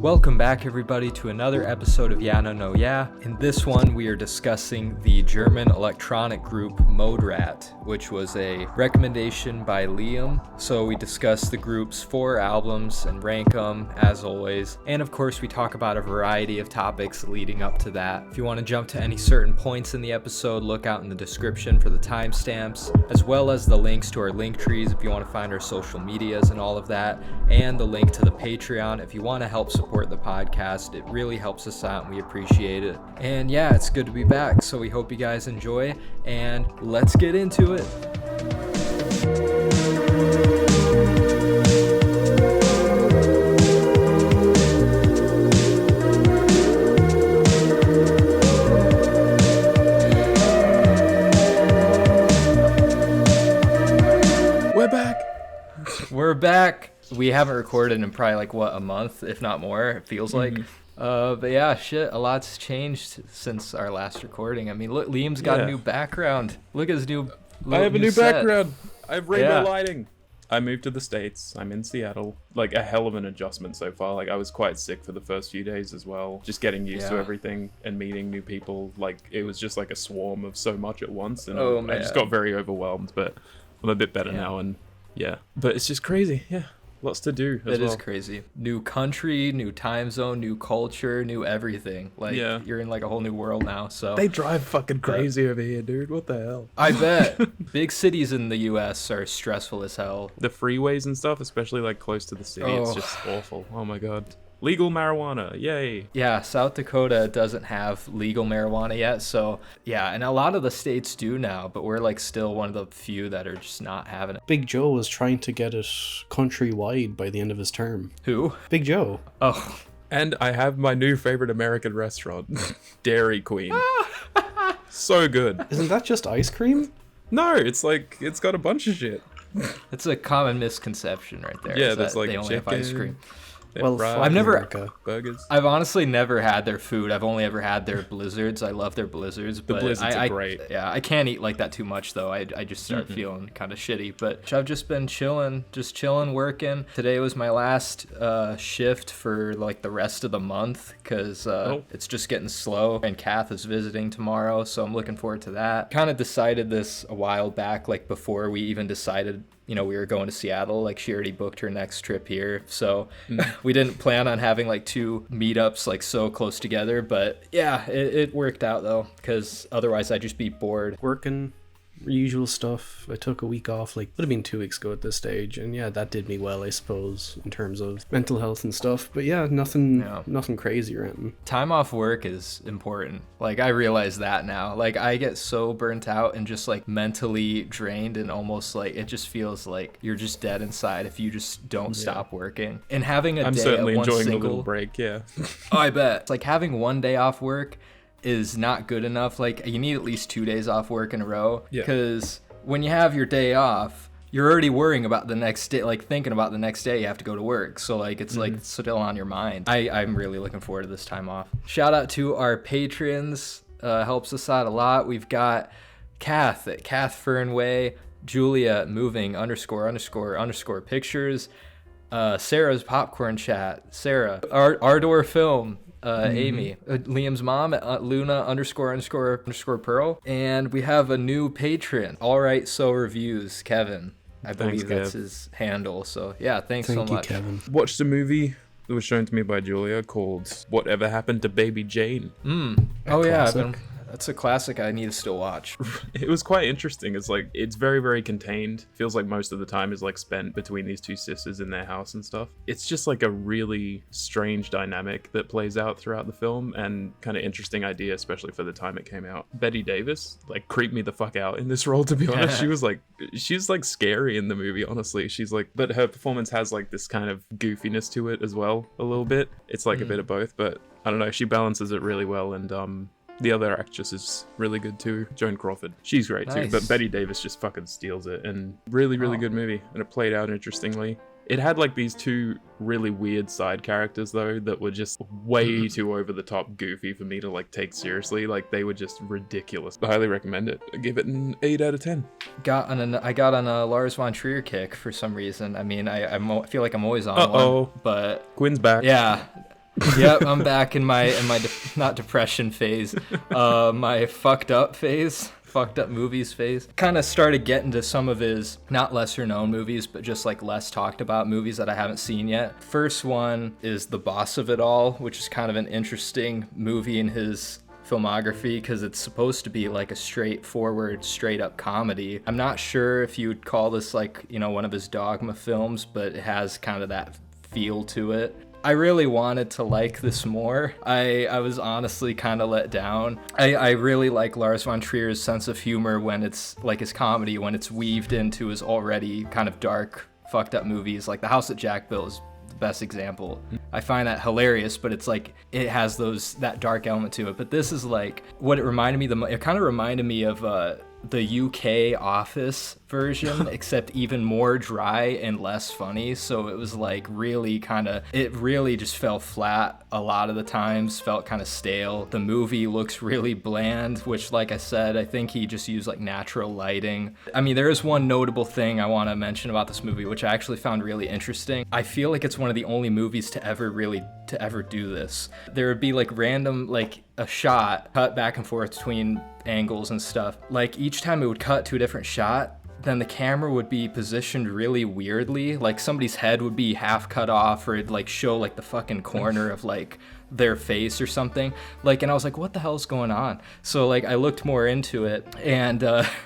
Welcome back, everybody, to another episode of Yeah No No Yeah. In this one, we are discussing the German electronic group Moderat, which was a recommendation by Liam. So we discuss the group's 4 albums and rank them, as always. And of course, we talk about a variety of topics leading up to that. If you want to jump to any certain points in the episode, look out in the description for the timestamps, as well as the links to our link trees if you want to find our social medias and all of that, and the link to the Patreon if you want to help support the podcast. It really helps us out and we appreciate it. And yeah, it's good to be back, so we hope you guys enjoy, and let's get into it. We're back. We haven't recorded in probably a month, if not more, it feels like. But yeah, a lot's changed since our last recording. I mean, look, Liam's got a new background. Look at his new I have a new set. background. I have rainbow lighting. I moved to the States. I'm in Seattle. A hell of an adjustment so far. I was quite sick for the first few days as well. Just getting used to everything and meeting new people. It was just a swarm of so much at once. And I just got very overwhelmed, but I'm a bit better now. And yeah, but it's just crazy. Yeah. Lots to do as well. It is crazy. New country, new time zone, new culture, new everything. You're in a whole new world now. So they drive fucking crazy over here, dude. What the hell? I bet. Big cities in the U.S. are stressful as hell. The freeways and stuff, especially close to the city, it's just awful. Oh my god. Legal marijuana, yay. Yeah, South Dakota doesn't have legal marijuana yet, so yeah, and a lot of the states do now, but we're still one of the few that are just not having it. Big Joe was trying to get it countrywide by the end of his term. Who? Big Joe. Oh. And I have my new favorite American restaurant, Dairy Queen. So good. Isn't that just ice cream? No, it's it's got a bunch of shit. It's a common misconception right there. Yeah, there's they only have ice cream. Well, I've never burgers. I've honestly never had their food. I've only ever had their blizzards. I love their blizzards. But the blizzards are great. Yeah, I can't eat that too much though. I just start feeling kind of shitty. But I've just been chilling, working. Today was my last shift for the rest of the month because it's just getting slow. And Kath is visiting tomorrow, so I'm looking forward to that. Kind of decided this a while back, before we even decided we were going to Seattle. She already booked her next trip here, so we didn't plan on having 2 meetups so close together, but yeah, it worked out though, because otherwise I'd just be bored. Working, usual stuff. I took a week off, would have been 2 weeks ago at this stage, and yeah, that did me well, I suppose, in terms of mental health and stuff, but yeah, nothing crazy or anything. Time off work is important. I realize that now. I get so burnt out and just mentally drained, and almost it just feels like you're just dead inside if you just don't stop working. And having a I'm day certainly at one enjoying single a little break, yeah. Oh, I bet. It's having one day off work is not good enough. You need at least 2 days off work in a row, because when you have your day off, you're already worrying about the next day, thinking about the next day you have to go to work. So it's still on your mind. I'm really looking forward to this time off. Shout out to our patrons, helps us out a lot. We've got Kath at Kath Fernway, Julia moving _ pictures, Sarah's popcorn chat, Sarah, Ardor film, Amy, Liam's mom at Luna _ Pearl, and we have a new patron, Alright So Reviews, Kevin. I believe that's his handle. So yeah, thanks so much. Kevin. Watched a movie that was shown to me by Julia called Whatever Happened to Baby Jane. Oh yeah, that's a classic I need to still watch. It was quite interesting. It's very, very contained. Feels like most of the time is spent between these 2 sisters in their house and stuff. It's just a really strange dynamic that plays out throughout the film, and kind of interesting idea, especially for the time it came out. Betty Davis creeped me the fuck out in this role, to be honest. She's scary in the movie, honestly. But her performance has this kind of goofiness to it as well, a little bit. It's a bit of both, but I don't know, she balances it really well. And the other actress is really good too, Joan Crawford. She's great too, but Betty Davis just fucking steals it, and really, really good movie, and it played out interestingly. It had these 2 really weird side characters though that were just way too over the top goofy for me to take seriously. They were just ridiculous. I highly recommend it. I give it an 8 out of 10. I got on a Lars von Trier kick for some reason. I mean, I feel like I'm always on one, but Quinn's back. Yeah. Yep, I'm back in my not depression phase, my fucked up movies phase. Kind of started getting to some of his not lesser known movies, but just like less talked about movies that I haven't seen yet. First one is The Boss of It All, which is kind of an interesting movie in his filmography because it's supposed to be like a straightforward, straight up comedy. I'm not sure if you would call this like, you know, one of his dogma films, but it has kind of that feel to it. I really wanted to like this more. I was honestly kind of let down. I really like Lars von Trier's sense of humor when it's like his comedy, when it's weaved into his already kind of dark, fucked up movies. Like The House at Jack Bill is the best example. I find that hilarious, but it's like it has that dark element to it. But this is like what it reminded me it kind of reminded me of the UK Office version, except even more dry and less funny. So it was like really it really just fell flat a lot of the times, felt kind of stale. The movie looks really bland, which like I said, I think he just used like natural lighting. I mean, there is one notable thing I want to mention about this movie, which I actually found really interesting. I feel like it's one of the only movies to ever do this. There would be like random, like a shot cut back and forth between angles and stuff. Like each time it would cut to a different shot, then the camera would be positioned really weirdly. Like somebody's head would be half cut off, or it'd like show like the fucking corner of like their face or something. Like, and I was like, what the hell's going on? So like I looked more into it, and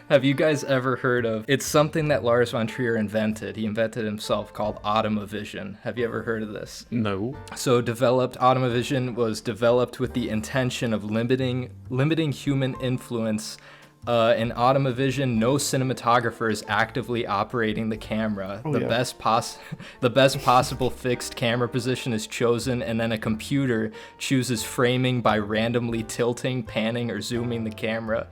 have you guys ever heard of, it's something that Lars von Trier invented. He invented himself, called Automavision. Have you ever heard of this? No. So Automavision was developed with the intention of limiting human influence. In Automavision, no cinematographer is actively operating the camera. The best possible fixed camera position is chosen, and then a computer chooses framing by randomly tilting, panning, or zooming the camera.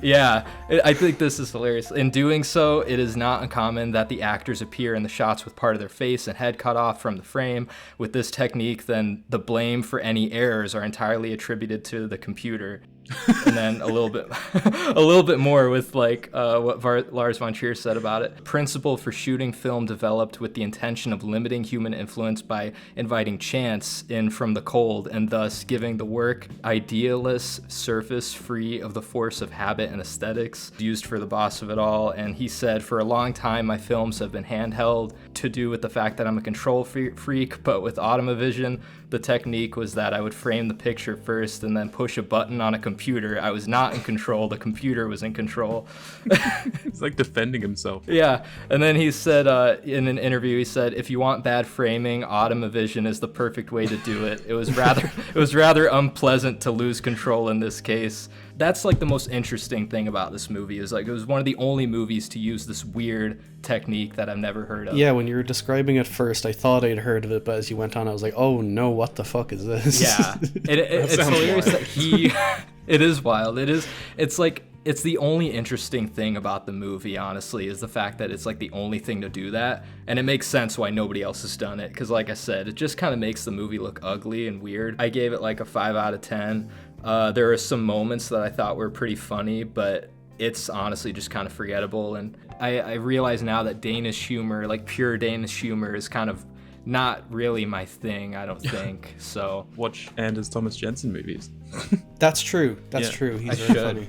Yeah, I think this is hilarious. In doing so, it is not uncommon that the actors appear in the shots with part of their face and head cut off from the frame. With this technique, then the blame for any errors are entirely attributed to the computer. And then a little bit more with like what Lars von Trier said about it. Principle for shooting film developed with the intention of limiting human influence by inviting chance in from the cold, and thus giving the work idealist surface free of the force of habit and aesthetics used for The Boss of It All. And he said, for a long time my films have been handheld to do with the fact that I'm a control freak, but with Automavision the technique was that I would frame the picture first and then push a button on a computer. I was not in control, the computer was in control. It's like defending himself. Yeah, and then he said in an interview, he said, if you want bad framing, Automavision is the perfect way to do it. It was rather unpleasant to lose control in this case. That's like the most interesting thing about this movie, is like it was one of the only movies to use this weird technique that I've never heard of. Yeah, when you were describing it first, I thought I'd heard of it, but as you went on, I was like, oh no, what the fuck is this? Yeah, it's hilarious that it is wild. It's like, it's the only interesting thing about the movie, honestly, is the fact that it's like the only thing to do that. And it makes sense why nobody else has done it, because like I said, it just kind of makes the movie look ugly and weird. I gave it like a 5 out of 10. There are some moments that I thought were pretty funny, but it's honestly just kind of forgettable. And I realize now that Danish humor, like pure Danish humor, is kind of not really my thing, I don't think. So watch Anders Thomas Jensen movies. That's true. That's true. He's very funny.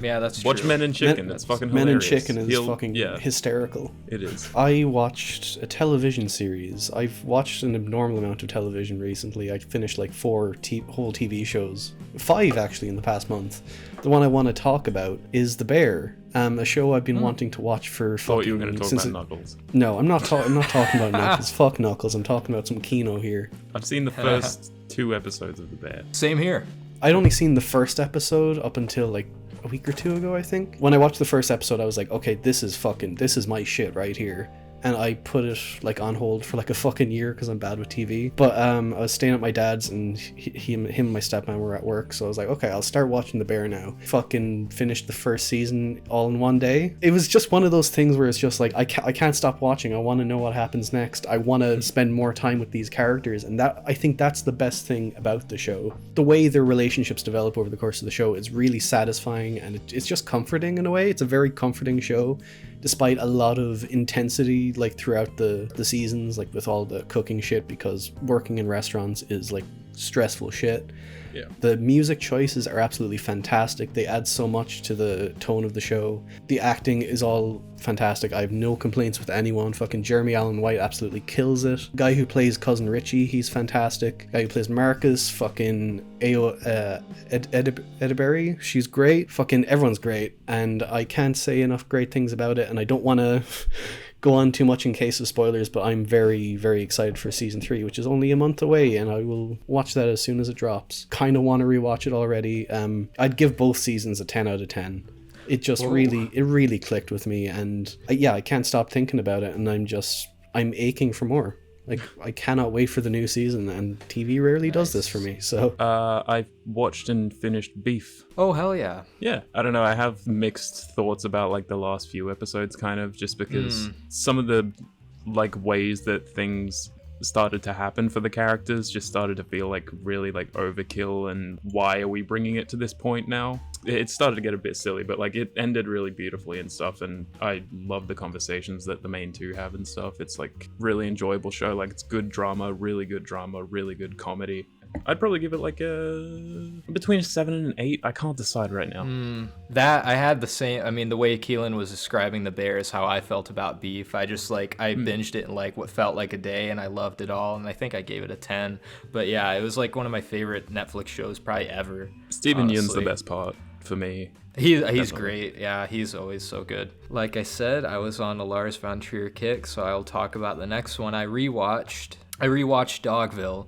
Yeah, that's true. Watch Men in Chicken. That's fucking hilarious. Men in Chicken is fucking hysterical. It is. I watched a television series. I've watched an abnormal amount of television recently. I finished like 4 whole TV shows. 5 actually in the past month. The one I want to talk about is The Bear. A show I've been wanting to watch for fucking... Oh, you were going to talk about Knuckles. No, I'm not talking about Knuckles. Fuck Knuckles. I'm talking about some Kino here. I've seen the first 2 episodes of The Bear. Same here. I'd only seen the first episode up until like a week or 2 ago, I think. When I watched the first episode, I was like, okay, this is my shit right here. And I put it like on hold for like a fucking year because I'm bad with TV. But I was staying at my dad's, and him and my stepmom were at work, so I was like, okay, I'll start watching The Bear now. Fucking finished the first season all in one day. It was just one of those things where it's just like, I can't stop watching. I want to know what happens next. I want to spend more time with these characters, and that, I think that's the best thing about the show. The way their relationships develop over the course of the show is really satisfying, and it's just comforting in a way. It's a very comforting show, despite a lot of intensity especially like throughout the seasons, like with all the cooking shit, because working in restaurants is like stressful shit. Yeah. The music choices are absolutely fantastic. They add so much to the tone of the show. The acting is all fantastic. I have no complaints with anyone. Fucking Jeremy Allen White absolutely kills it. Guy who plays Cousin Richie, he's fantastic. Guy who plays Marcus, fucking Edeberry, she's great. Fucking everyone's great. And I can't say enough great things about it, and I don't want to go on too much in case of spoilers, but I'm very, very excited for season 3, which is only a month away, and I will watch that as soon as it drops. Kind of want to rewatch it already. I'd give both seasons a 10 out of 10. It just really clicked with me, and I can't stop thinking about it, and I'm aching for more. Like, I cannot wait for the new season, and TV rarely does this for me, so. I watched and finished Beef. Oh, hell yeah. Yeah, I don't know, I have mixed thoughts about, like, the last few episodes, kind of, just because some of the, like, ways that things started to happen for the characters just started to feel like really like overkill, and why are we bringing it to this point now? It started to get a bit silly, but like it ended really beautifully and stuff, and I love the conversations that the main two have and stuff. It's like really enjoyable show. Like, it's good drama, really good comedy. I'd probably give it like between a 7 and an 8. I can't decide right now. That I had the same. I mean, the way Keelan was describing the bear is how I felt about Beef. I just I binged it in like what felt like a day, and I loved it all. And I think I gave it a 10. But yeah, it was like one of my favorite Netflix shows probably ever. Steven Yeun's the best part for me. He's great. Yeah, he's always so good. Like I said, I was on a Lars von Trier kick, so I'll talk about the next one. I rewatched Dogville,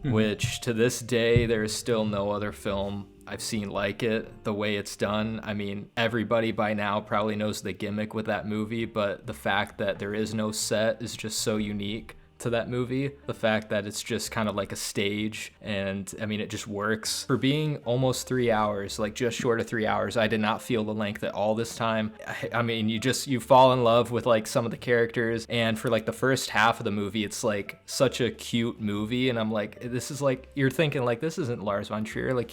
which to this day there is still no other film I've seen like it, the way it's done. I mean, everybody by now probably knows the gimmick with that movie, but the fact that there is no set is just so unique to that movie. The fact that it's just kind of like a stage, and I mean, it just works. For being almost 3 hours, like just short of 3 hours, I did not feel the length at all this time. I mean, you fall in love with like some of the characters, and for like the first half of the movie, it's like such a cute movie, and I'm like, this is like, you're thinking like, this isn't Lars von Trier, like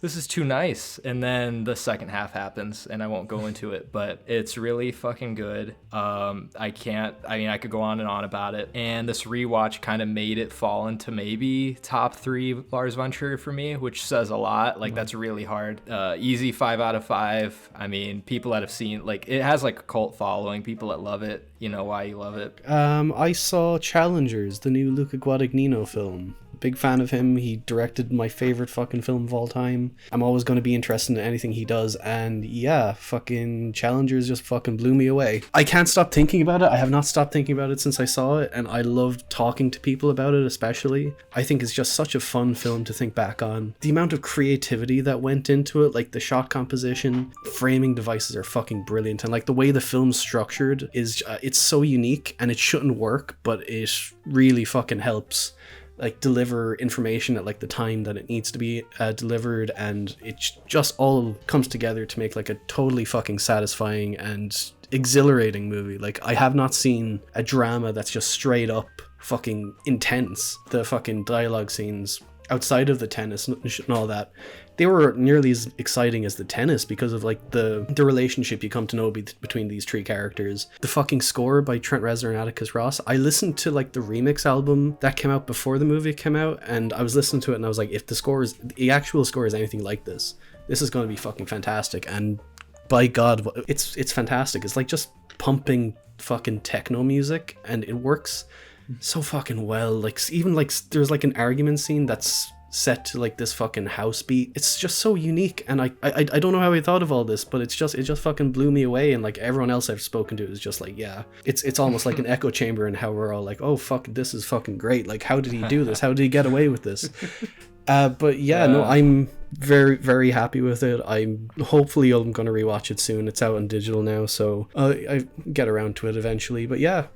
this is too nice. And then the second half happens, and I won't go into it, but it's really fucking good. I could go on and on about it, and this rewatch kind of made it fall into maybe top 3 Lars von Trier for me, which says a lot. Like, that's really hard. Easy 5 out of 5. I mean, people that have seen, like, it has like a cult following, people that love it. You know why you love it. I saw Challengers, the new Luca Guadagnino film. Big fan of him. He directed my favorite fucking film of all time. I'm always going to be interested in anything he does, and yeah, fucking Challengers just fucking blew me away. I can't stop thinking about it. I have not stopped thinking about it since I saw it, and I loved talking to people about it especially. I think it's just such a fun film to think back on. The amount of creativity that went into it, like the shot composition, framing devices are fucking brilliant, and like the way the film's structured is it's so unique, and it shouldn't work, but it really fucking helps like deliver information at like the time that it needs to be delivered, and it just all comes together to make like a totally fucking satisfying and exhilarating movie. Like, I have not seen a drama that's just straight up fucking intense. The fucking dialogue scenes outside of the tennis and all that, they were nearly as exciting as the tennis because of like the relationship you come to know between these 3 characters. The fucking score by Trent Reznor and Atticus Ross, I listened to like the remix album that came out before the movie came out, and I was listening to it and I was like, if the actual score is anything like this is going to be fucking fantastic. And by God, it's fantastic. It's like just pumping fucking techno music, and it works so fucking well. Like, even like there's like an argument scene that's set to like this fucking house beat. It's just so unique, and I don't know how I thought of all this, but it just fucking blew me away. And like everyone else I've spoken to is just like, yeah, it's almost like an echo chamber, and how we're all like, oh fuck, this is fucking great. Like, how did he do this? How did he get away with this? But yeah, no, I'm very, very happy with it. I'm going to rewatch it soon. It's out on digital now, so I get around to it eventually. But yeah,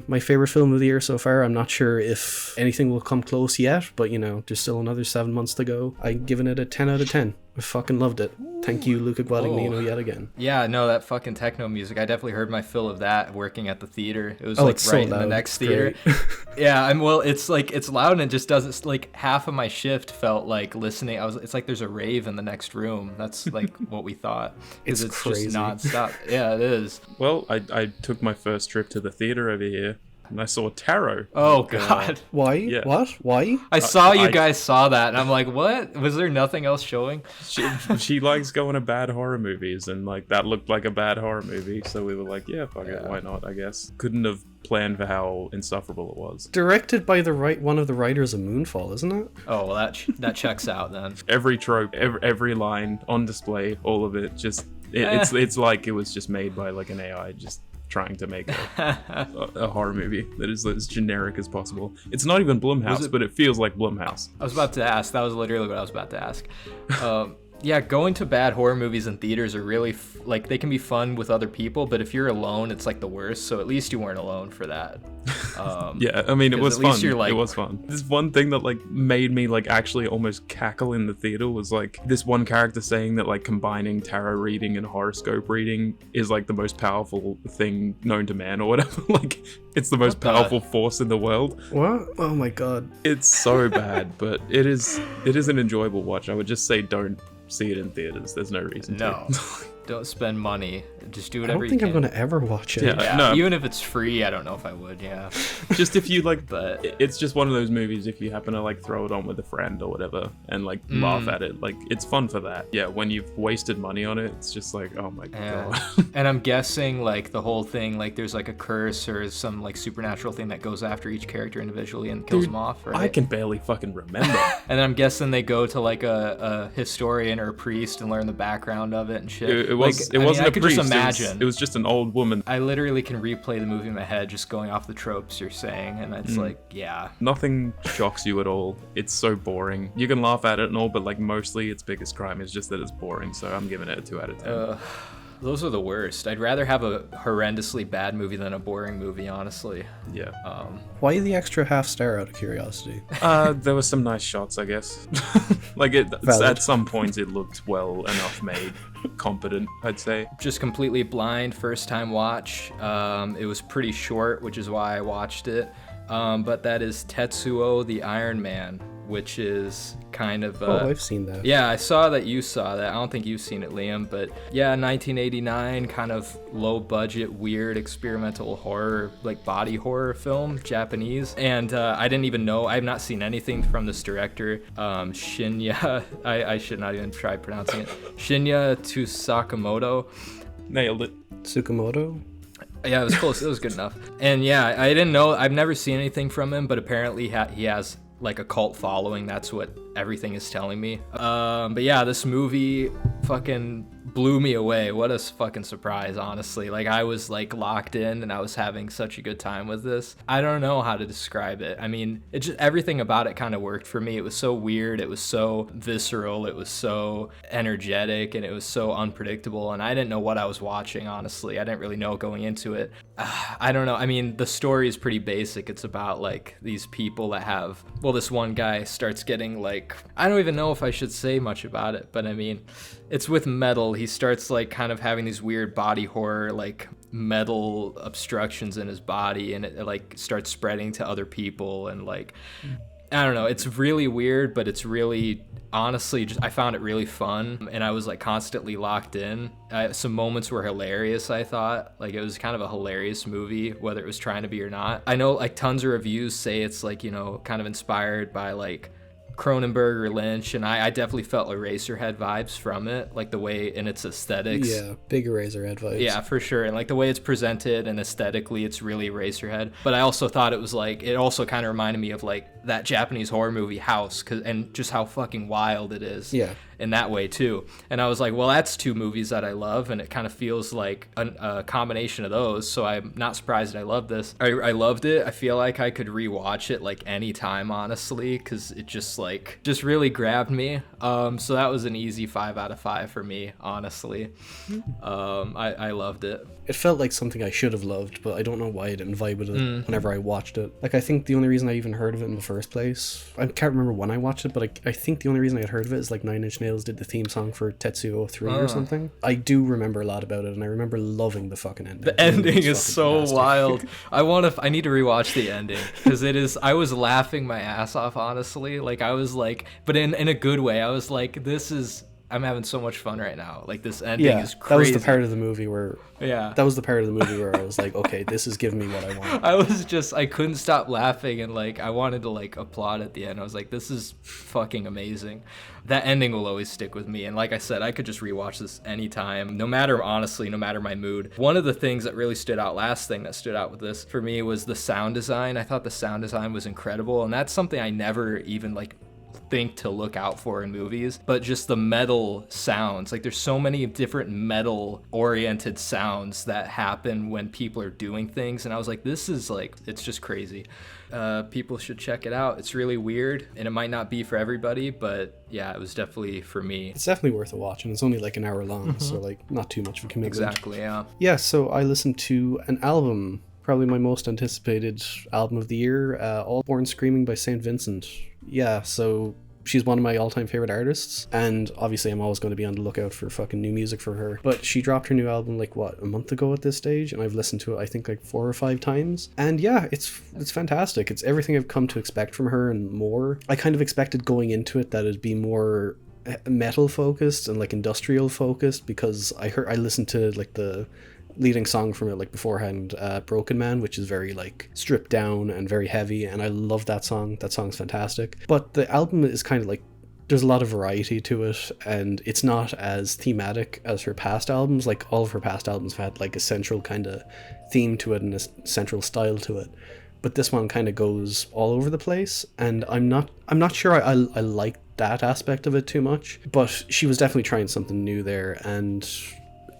my favorite film of the year so far. I'm not sure if anything will come close yet, but you know, there's still another 7 months to go. I'm giving it a 10 out of 10. I fucking loved it. Thank you, Luca Guadagnino, yet again. Yeah, no, that fucking techno music. I definitely heard my fill of that working at the theater. It was It's right so in the loud. next It's theater. great. Yeah, it's like it's loud and it just doesn't like half of my shift felt like listening. It's like there's a rave in the next room. That's like what we thought. 'Cause It's crazy. just nonstop. Yeah, it is. Well, I took my first trip to the theater over here, and I saw Taro. Oh god. Why? Yeah. What? Why? I saw you I- guys saw that and I'm like, what? Was there nothing else showing? She likes going to bad horror movies, and like that looked like a bad horror movie, so we were like, yeah, fuck it, why not? I guess couldn't have planned for how insufferable it was. Directed by one of the writers of Moonfall, isn't it? Oh, well that checks out then. Every trope, every line on display, all of it, just it's like it was just made by like an AI, just trying to make a horror movie that is as generic as possible. It's not even Blumhouse, but it feels like Blumhouse. I was about to ask. That was literally what I was about to ask. Yeah, going to bad horror movies in theaters are really like they can be fun with other people, but if you're alone, it's like the worst. So at least you weren't alone for that. Yeah, I mean, it was at least fun. you're, like- It was fun. This one thing that like made me like actually almost cackle in the theater was like this one character saying that like combining tarot reading and horoscope reading is like the most powerful thing known to man or whatever. Like it's the most What the- powerful force in the world. What? Oh my god. It's so bad, but it is an enjoyable watch. I would just say don't see it in theaters. There's no reason No, to. don't spend money. Just do I whatever don't think you I'm can. gonna ever watch it. Yeah. Yeah, No. even if it's free, I don't know if I would. Yeah, Just if you like, but it's just one of those movies if you happen to like throw it on with a friend or whatever and like laugh at it, like it's fun for that. Yeah, when you've wasted money on it, it's just like, oh my god. and I'm guessing like the whole thing, like there's like a curse or some like supernatural thing that goes after each character individually and kills Dude, them off, right? I can barely fucking remember. And then I'm guessing they go to like a historian or a priest and learn the background of it and shit. It wasn't I a could priest. just imagine. It was just an old woman. I literally can replay the movie in my head just going off the tropes you're saying, and it's like, yeah. Nothing shocks you at all. It's so boring. You can laugh at it and all, but like mostly its biggest crime is just that it's boring. So I'm giving it a 2 out of 10. Those are the worst. I'd rather have a horrendously bad movie than a boring movie, honestly. Yeah. Why the extra half star out of curiosity? There were some nice shots, I guess. Like Valid. at some points it looked well enough made, competent, I'd say. Just completely blind, first time watch. It was pretty short, which is why I watched it. But that is Tetsuo the Iron Man, which is kind of I've seen that. yeah, I saw that you saw that. I don't think you've seen it, Liam, but yeah, 1989 kind of low budget, weird experimental horror, like body horror film, Japanese. And I didn't even know, I have not seen anything from this director, Shinya, I should not even try pronouncing it, Shinya Sakamoto. Nailed it. Tsukamoto? Yeah, it was close. It was good enough. And yeah, I didn't know. I've never seen anything from him, but apparently he has like a cult following. That's what everything is telling me. But yeah, this movie fucking blew me away. What a fucking surprise, honestly. Like I was like locked in and I was having such a good time with this. I don't know how to describe it. I mean, it just everything about it kind of worked for me. It was so weird, it was so visceral, it was so energetic, and it was so unpredictable, and I didn't know what I was watching, honestly. I didn't really know going into it. I don't know. I mean, the story is pretty basic. It's about like these people that have, well, this one guy starts getting like, I don't even know if I should say much about it, but I mean, it's with metal. He starts like kind of having these weird body horror, like metal obstructions in his body, and it like starts spreading to other people, and like, I don't know, it's really weird, but it's really, honestly, just I found it really fun, and I was like constantly locked in. Some moments were hilarious, I thought. Like it was kind of a hilarious movie, whether it was trying to be or not. I know like tons of reviews say it's like, you know, kind of inspired by like Cronenberg or Lynch, and I definitely felt Eraserhead vibes from it, like the way in its aesthetics. Yeah, big Eraserhead vibes. Yeah, for sure. And like the way it's presented and aesthetically, it's really Eraserhead. But I also thought it was like, it also kind of reminded me of like that Japanese horror movie House, and just how fucking wild it is. Yeah. In that way too. And I was like, well, that's two movies that I love, and it kind of feels like a combination of those, so I'm not surprised I loved this. I loved it. I feel like I could rewatch it like any time, honestly, because it just like like just really grabbed me. So that was an easy 5 out of 5 for me, honestly. I loved it. It felt like something I should have loved, but I don't know why I didn't vibe with it whenever I watched it. Like, I think the only reason I even heard of it in the first place, I can't remember when I watched it, but I think the only reason I had heard of it is like Nine Inch Nails did the theme song for Tetsuo 3 or something. I do remember a lot about it, and I remember loving the fucking ending. The ending is so wild. I need to rewatch the ending, because I was laughing my ass off, honestly. Like, I was like, but in a good way. I was like, I'm having so much fun right now. Like, this ending is crazy. That was the part of the movie where I was like, okay, this is giving me what I want. I couldn't stop laughing, and like I wanted to like applaud at the end. I was like, this is fucking amazing. That ending will always stick with me, and like I said, I could just rewatch this anytime, no matter my mood. One of the things that really last thing that stood out with this for me was the sound design. I thought the sound design was incredible, and that's something I never even like think to look out for in movies, but just the metal sounds. Like, there's so many different metal oriented sounds that happen when people are doing things, and I was like, this is like, it's just crazy. People should check it out. It's really weird, and it might not be for everybody, but yeah, it was definitely for me. It's definitely worth a watch, and it's only like an hour long, so like not too much of a commitment. Exactly. Yeah, so I listened to an album, probably my most anticipated album of the year, All Born Screaming by St. Vincent. Yeah, so she's one of my all-time favorite artists, and obviously I'm always going to be on the lookout for fucking new music for her. But she dropped her new album like a month ago at this stage, and I've listened to it I think like 4 or 5 times. And yeah, it's fantastic. It's everything I've come to expect from her and more. I kind of expected going into it that it'd be more metal focused and like industrial focused, because I listened to like the leading song from it like beforehand, Broken Man, which is very like stripped down and very heavy, and I love that song. That song's fantastic. But the album is kind of like, there's a lot of variety to it, and it's not as thematic as her past albums. Like, all of her past albums have had like a central kind of theme to it and a central style to it, but this one kind of goes all over the place, and I'm not sure I like that aspect of it too much. But she was definitely trying something new there, and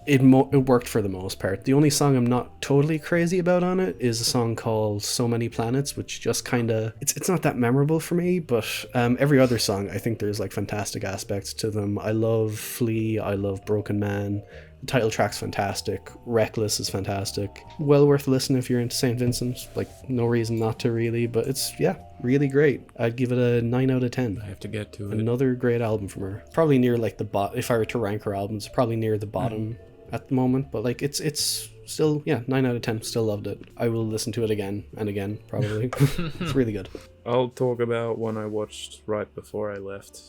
it worked for the most part. The only song I'm not totally crazy about on it is a song called So Many Planets, which just kind of, it's not that memorable for me, but every other song, I think there's like fantastic aspects to them. I love Flea, I love Broken Man. The title track's fantastic. Reckless is fantastic. Well worth listening if you're into St. Vincent. Like, no reason not to really, but it's, yeah, really great. I'd give it a 9 out of 10. I have to get to it. Another great album from her. Probably near like if I were to rank her albums, probably near the bottom at the moment, but like it's still, yeah, 9 out of 10. Still loved it. I will listen to it again and again, probably. It's really good. I'll talk about one I watched right before I left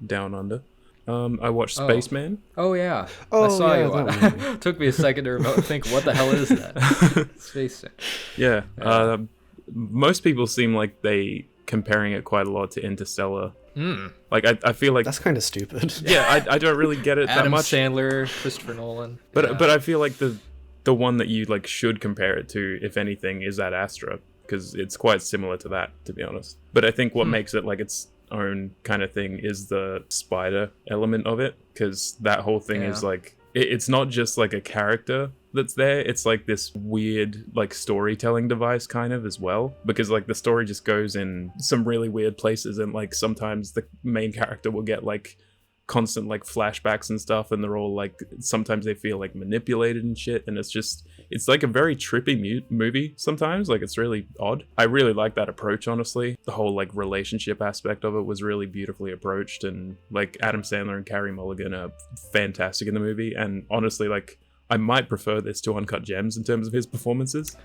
Down Under. I watched Spaceman. Oh yeah. Oh, I saw yeah, you. Took me a second to think, what the hell is that? Spaceman. Yeah. Most people seem like they comparing it quite a lot to Interstellar. Like, I feel like that's kind of stupid. Yeah, I don't really get it that much. Adam Sandler, Christopher Nolan. But I feel like the one that you like should compare it to, if anything, is Ad Astra, because it's quite similar to that, to be honest. But I think what makes it like its own kind of thing is the spider element of it, because that whole thing is like, it's not just like a character that's there, it's like this weird like storytelling device kind of as well, because like the story just goes in some really weird places, and like sometimes the main character will get like constant like flashbacks and stuff, and they're all like, sometimes they feel like manipulated and shit, and it's like a very trippy movie sometimes. Like, it's really odd. I really like that approach, honestly. The whole like relationship aspect of it was really beautifully approached, and like Adam Sandler and Carey Mulligan are fantastic in the movie, and honestly, like, I might prefer this to Uncut Gems in terms of his performances,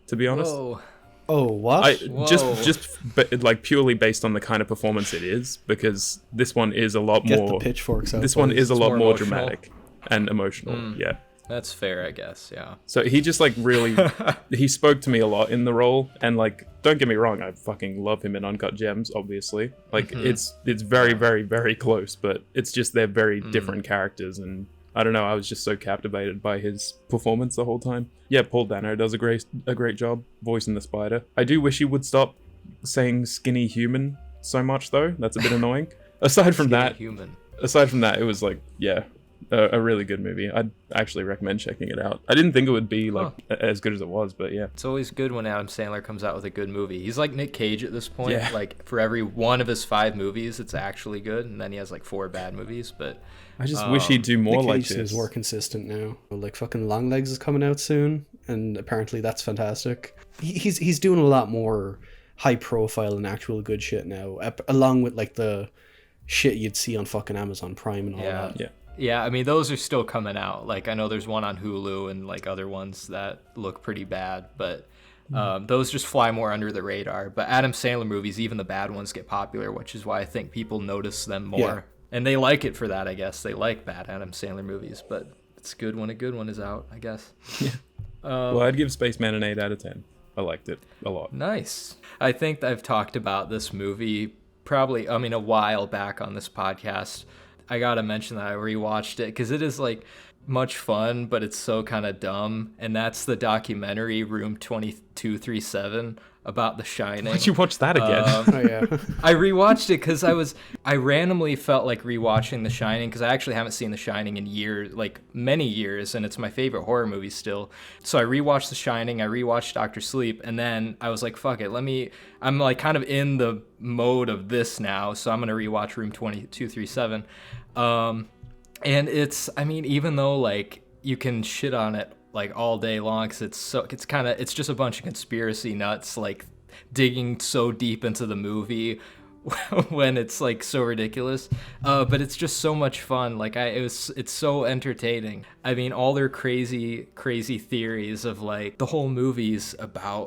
to be honest. Whoa. Oh, what? Just like purely based on the kind of performance it is, because this one is a lot Get more. The pitchforks out. This one is a lot more emotional. dramatic and emotional. Yeah. That's fair, I guess. Yeah. So he just like really, he spoke to me a lot in the role, and like, don't get me wrong, I fucking love him in Uncut Gems, obviously. Like, it's very, very, very close, but it's just they're very different characters, and I don't know, I was just so captivated by his performance the whole time. Yeah, Paul Dano does a great job voicing the spider. I do wish he would stop saying skinny human so much, though. That's a bit annoying. Aside from that, it was like, yeah, a really good movie. I'd actually recommend checking it out. I didn't think it would be like as good as it was, but yeah. It's always good when Adam Sandler comes out with a good movie. He's like Nick Cage at this point. Yeah. Like for every one of his 5 movies, it's actually good, and then he has like 4 bad movies. But I just wish he'd do more Nick like Cage this. is more consistent now. Like fucking Longlegs is coming out soon, and apparently that's fantastic. He's doing a lot more high profile and actual good shit now, along with like the shit you'd see on fucking Amazon Prime and all that. Yeah. yeah, I mean those are still coming out. Like I know there's one on Hulu and like other ones that look pretty bad, but those just fly more under the radar. But Adam Sandler movies, even the bad ones, get popular, which is why I think people notice them more. Yeah. And they like it for that, I guess. They like bad Adam Sandler movies, but it's good when a good one is out, I guess. Yeah. Well, I'd give Spaceman an 8 out of 10. I liked it a lot. Nice. I think I've talked about this movie probably, a while back on this podcast. I gotta mention that I rewatched it because it is like much fun, but it's so kind of dumb. And that's the documentary Room 2237 about The Shining. Why'd you watch that again? Oh yeah. I rewatched it because I randomly felt like rewatching The Shining because I actually haven't seen The Shining in years, like many years, and it's my favorite horror movie still. So I rewatched The Shining, I rewatched Dr. Sleep, and then I was like, fuck it, I'm like kind of in the mode of this now, so I'm gonna rewatch Room 2237. And it's, even though like you can shit on it like all day long, cause it's just a bunch of conspiracy nuts like digging so deep into the movie when it's like so ridiculous, but it's just so much fun. Like it's so entertaining. All their crazy theories of like the whole movie's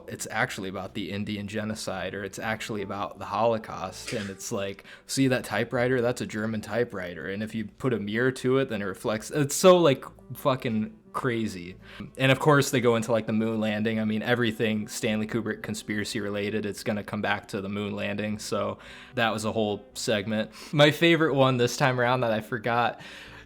it's actually about the Indian genocide, or it's actually about the Holocaust, and it's like, see that typewriter, that's a German typewriter, and if you put a mirror to it then it reflects. It's so like fucking crazy. And of course they go into like the moon landing. Everything Stanley Kubrick conspiracy related, it's gonna come back to the moon landing, so that was a whole segment. My favorite one this time around that I forgot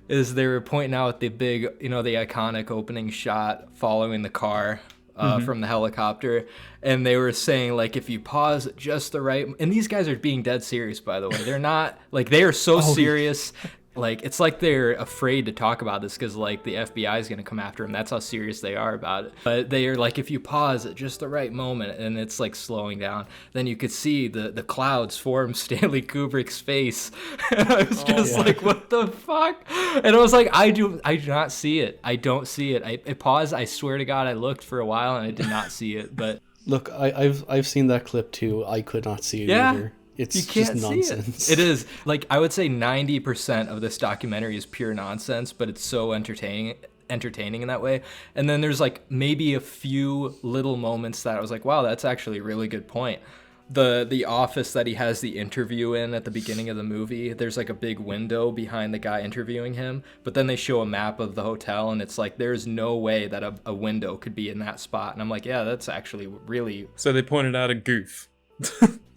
is they were pointing out the big, the iconic opening shot following the car from the helicopter, and they were saying like, if you pause at just the right, and these guys are being dead serious, by the way. They're not like, they are so serious. Like, it's like they're afraid to talk about this because, like, the FBI is going to come after them. That's how serious they are about it. But they are like, if you pause at just the right moment and it's, like, slowing down, then you could see the clouds form Stanley Kubrick's face. And I was just like, what the fuck? And I was like, I do not see it. I don't see it. I paused. I swear to God, I looked for a while and I did not see it. But Look, I've seen that clip, too. I could not see it either. It's you can't just nonsense. It is. Like, I would say 90% of this documentary is pure nonsense, but it's so entertaining in that way. And then there's like maybe a few little moments that I was like, wow, that's actually a really good point. The office that he has the interview in at the beginning of the movie, there's like a big window behind the guy interviewing him, but then they show a map of the hotel and it's like, there's no way that a window could be in that spot. And I'm like, yeah, that's actually really... So they pointed out a goof.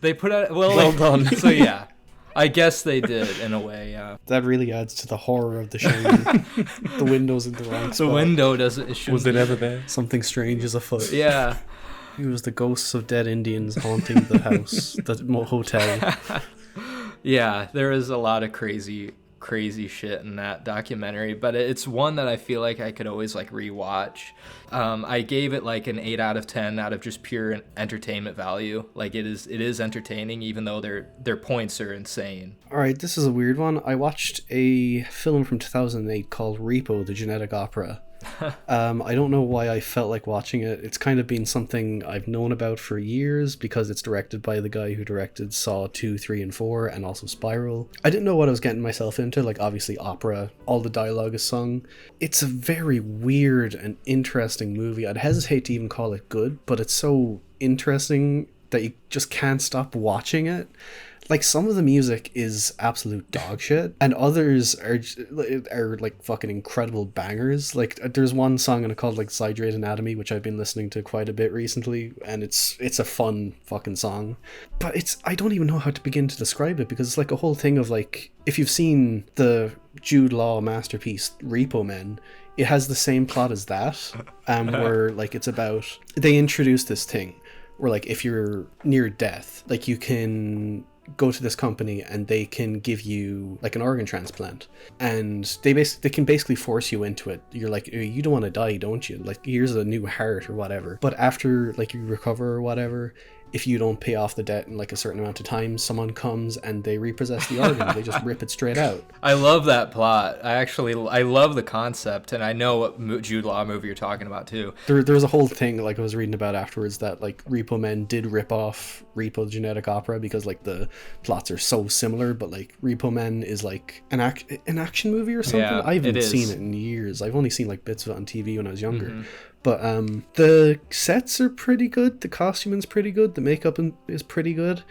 They put out, well done. So yeah, I guess they did in a way. Yeah. That really adds to the horror of The Shining. The window's in the wrong spot. The window doesn't. Was it ever there? Something strange is afoot. Yeah. It was the ghosts of dead Indians haunting the house, the hotel. Yeah, there is a lot of crazy shit in that documentary, but it's one that I feel like I could always like rewatch. I gave it like an 8 out of 10 out of just pure entertainment value. Like it is entertaining, even though their points are insane. All right, this is a weird one. I watched a film from 2008 called Repo, the Genetic Opera. I don't know why I felt like watching it. It's kind of been something I've known about for years because it's directed by the guy who directed Saw 2, 3, and 4 and also Spiral. I didn't know what I was getting myself into, like obviously opera, all the dialogue is sung. It's a very weird and interesting movie. I'd hesitate to even call it good, but it's so interesting that you just can't stop watching it. Like, some of the music is absolute dog shit, and others are like fucking incredible bangers. Like, there's one song in it called like Zydrate Anatomy, which I've been listening to quite a bit recently, and it's a fun fucking song. But I don't even know how to begin to describe it, because it's like a whole thing of like, if you've seen the Jude Law masterpiece Repo Men, it has the same plot as that, where like it's about, they introduce this thing where like if you're near death, like you can go to this company and they can give you like an organ transplant, and they can basically force you into it. You're like, you don't want to die, don't you? Like, here's a new heart or whatever. But after like you recover or whatever, if you don't pay off the debt in like a certain amount of time, someone comes and they repossess the organ. They just rip it straight out. I love that plot. I love the concept, and I know what Jude Law movie you're talking about too. There's a whole thing like I was reading about afterwards that like Repo Men did rip off Repo the Genetic Opera because like the plots are so similar, but like Repo Men is like an action movie or something. Yeah, I haven't seen it in years. I've only seen like bits of it on TV when I was younger. Mm-hmm. But the sets are pretty good. The costuming's pretty good. The makeup is pretty good.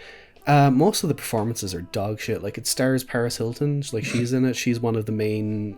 Most of the performances are dog shit. Like, it stars Paris Hilton. Like, she's in it. She's one of the main...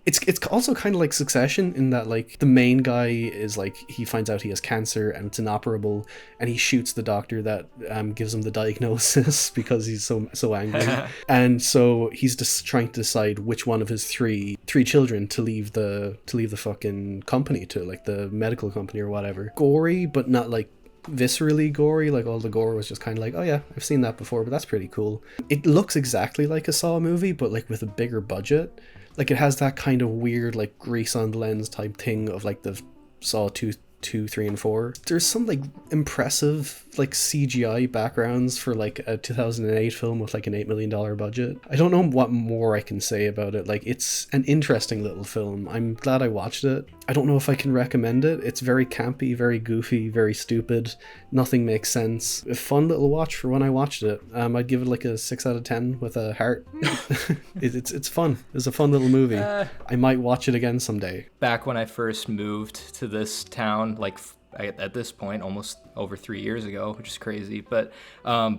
It's also kind of like Succession in that, like, the main guy is, like, he finds out he has cancer and it's inoperable, and he shoots the doctor that gives him the diagnosis because he's so angry. And so he's just trying to decide which one of his three children to leave the fucking company to, like, the medical company or whatever. Gory, but not, like, viscerally gory. Like, all the gore was just kind of like, oh yeah, I've seen that before, but that's pretty cool. It looks exactly like a Saw movie, but, like, with a bigger budget. Like, it has that kind of weird, like, grease on the lens type thing of, like, the Saw 2, 3, and 4. There's some, like, impressive, like, CGI backgrounds for, like, a 2008 film with, like, an $8 million budget. I don't know what more I can say about it. Like, it's an interesting little film. I'm glad I watched it. I don't know if I can recommend it. It's very campy, very goofy, very stupid. Nothing makes sense. A fun little watch for when I watched it. I'd give it like a 6 out of 10 with a heart. It's fun. It's a fun little movie. I might watch it again someday. Back when I first moved to this town, like at this point, almost over 3 years ago, which is crazy. But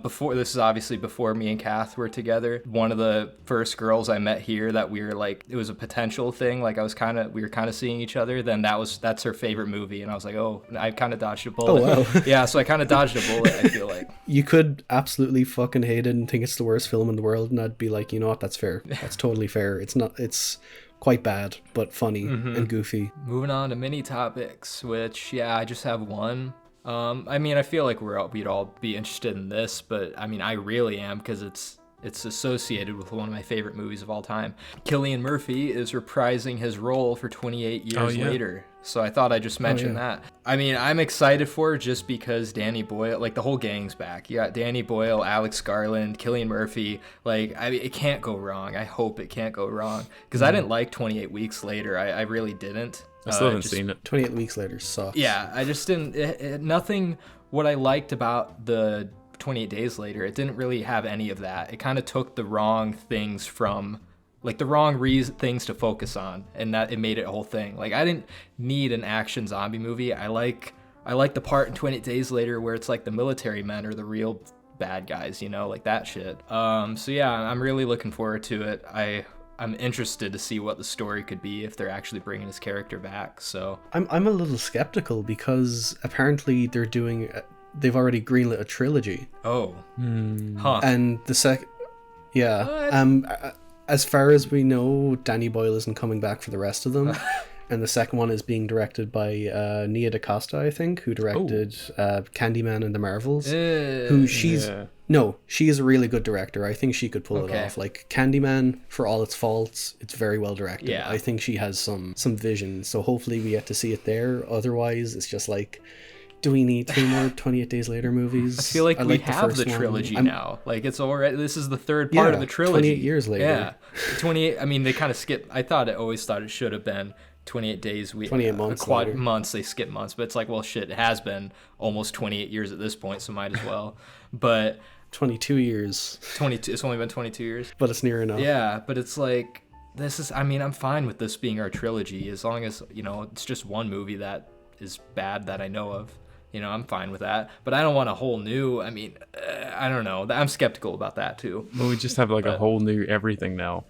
before, this is obviously before me and Kath were together. One of the first girls I met here that we were like, it was a potential thing. Like, we were kind of seeing each other. Then that's her favorite movie, and I was like, oh, I kind of dodged a bullet. Oh wow. Yeah, so I kind of dodged a bullet. I feel like you could absolutely fucking hate it and think it's the worst film in the world, and I'd be like, you know what? That's fair. That's totally fair. It's not. It's quite bad, but funny and goofy. Moving on to mini topics, which, yeah, I just have one. I mean, I feel like we'd all be interested in this, but I mean, I really am, because it's associated with one of my favorite movies of all time. Cillian Murphy is reprising his role for 28 years later. So I thought I'd just mention that. I mean, I'm excited for it just because Danny Boyle, like, the whole gang's back. You got Danny Boyle, Alex Garland, Cillian Murphy. Like, I mean, it can't go wrong. I hope it can't go wrong. Because I didn't like 28 Weeks Later. I really didn't. I still haven't seen it. 28 Weeks Later sucks. Yeah, I just didn't. Nothing what I liked about the 28 Days Later, it didn't really have any of that. It kind of took the wrong things from, like, the wrong things to focus on, and that it made it a whole thing. Like, I didn't need an action zombie movie. I like the part in 28 Days Later where it's like the military men are the real bad guys, you know, like that shit. So yeah, I'm really looking forward to it. I'm interested to see what the story could be if they're actually bringing his character back. So I'm a little skeptical because apparently they've already greenlit a trilogy. Oh. Huh. And as far as we know, Danny Boyle isn't coming back for the rest of them. And the second one is being directed by Nia DaCosta, I think, who directed Candyman and the Marvels. She is a really good director. I think she could pull it off. Like, Candyman, for all its faults, it's very well directed. Yeah. I think she has some vision. So hopefully we get to see it there. Otherwise, it's just like, do we need 2 more 28 Days Later movies? I feel like we have the trilogy now. Like, it's already, this is the third part of the trilogy. 28 years later. Yeah. 28, I mean, they kind of skipped. I always thought it should have been 28 days. 28 months later. Months, they skip months. But it's like, well, shit, it has been almost 28 years at this point, so might as well. But 22 years. 22. It's only been 22 years. But it's near enough. Yeah, but it's like, I'm fine with this being our trilogy, as long as, you know, it's just one movie that is bad that I know of. You know, I'm fine with that. But I don't want a whole new, I don't know. I'm skeptical about that, too. Well, we just have, like, a whole new everything now.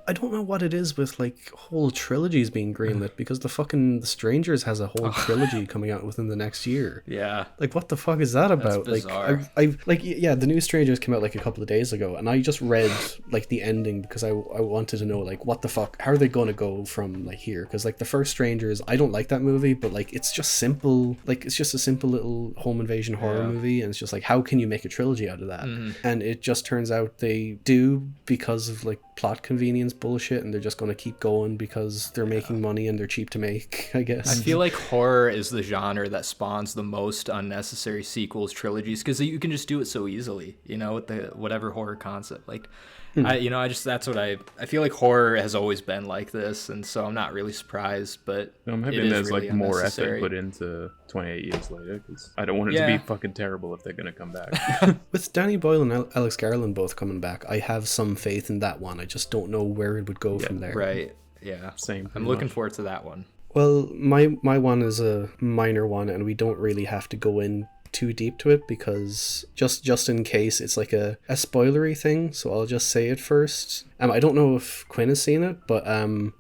I don't know what it is with like whole trilogies being greenlit, because the Strangers has a whole trilogy coming out within the next year. Yeah. Like, what the fuck is that about? That's bizarre. The new Strangers came out like a couple of days ago, and I just read like the ending because I wanted to know like what the fuck, how are they going to go from like here? Because like the first Strangers, I don't like that movie, but like it's just simple, like it's just a simple little home invasion horror movie, and it's just like, how can you make a trilogy out of that? And it just turns out they do, because of like plot convenience bullshit, and they're just going to keep going because they're making money and they're cheap to make, I guess. I feel like horror is the genre that spawns the most unnecessary sequels, trilogies, because you can just do it so easily, you know, with the whatever horror concept. Like, that's what I feel like horror has always been like this, and so I'm not really surprised, but I'm hoping there's really like more effort put into 28 years later, because I don't want it to be fucking terrible if they're going to come back. With Danny Boyle and Alex Garland both coming back, I have some faith in that one. I just don't know where it would go from there. Right. Yeah. Same. I'm looking forward to that one. Well, my one is a minor one, and we don't really have to go in too deep to it, because just in case it's like a spoilery thing, so I'll just say it first. I don't know if Quinn has seen it, but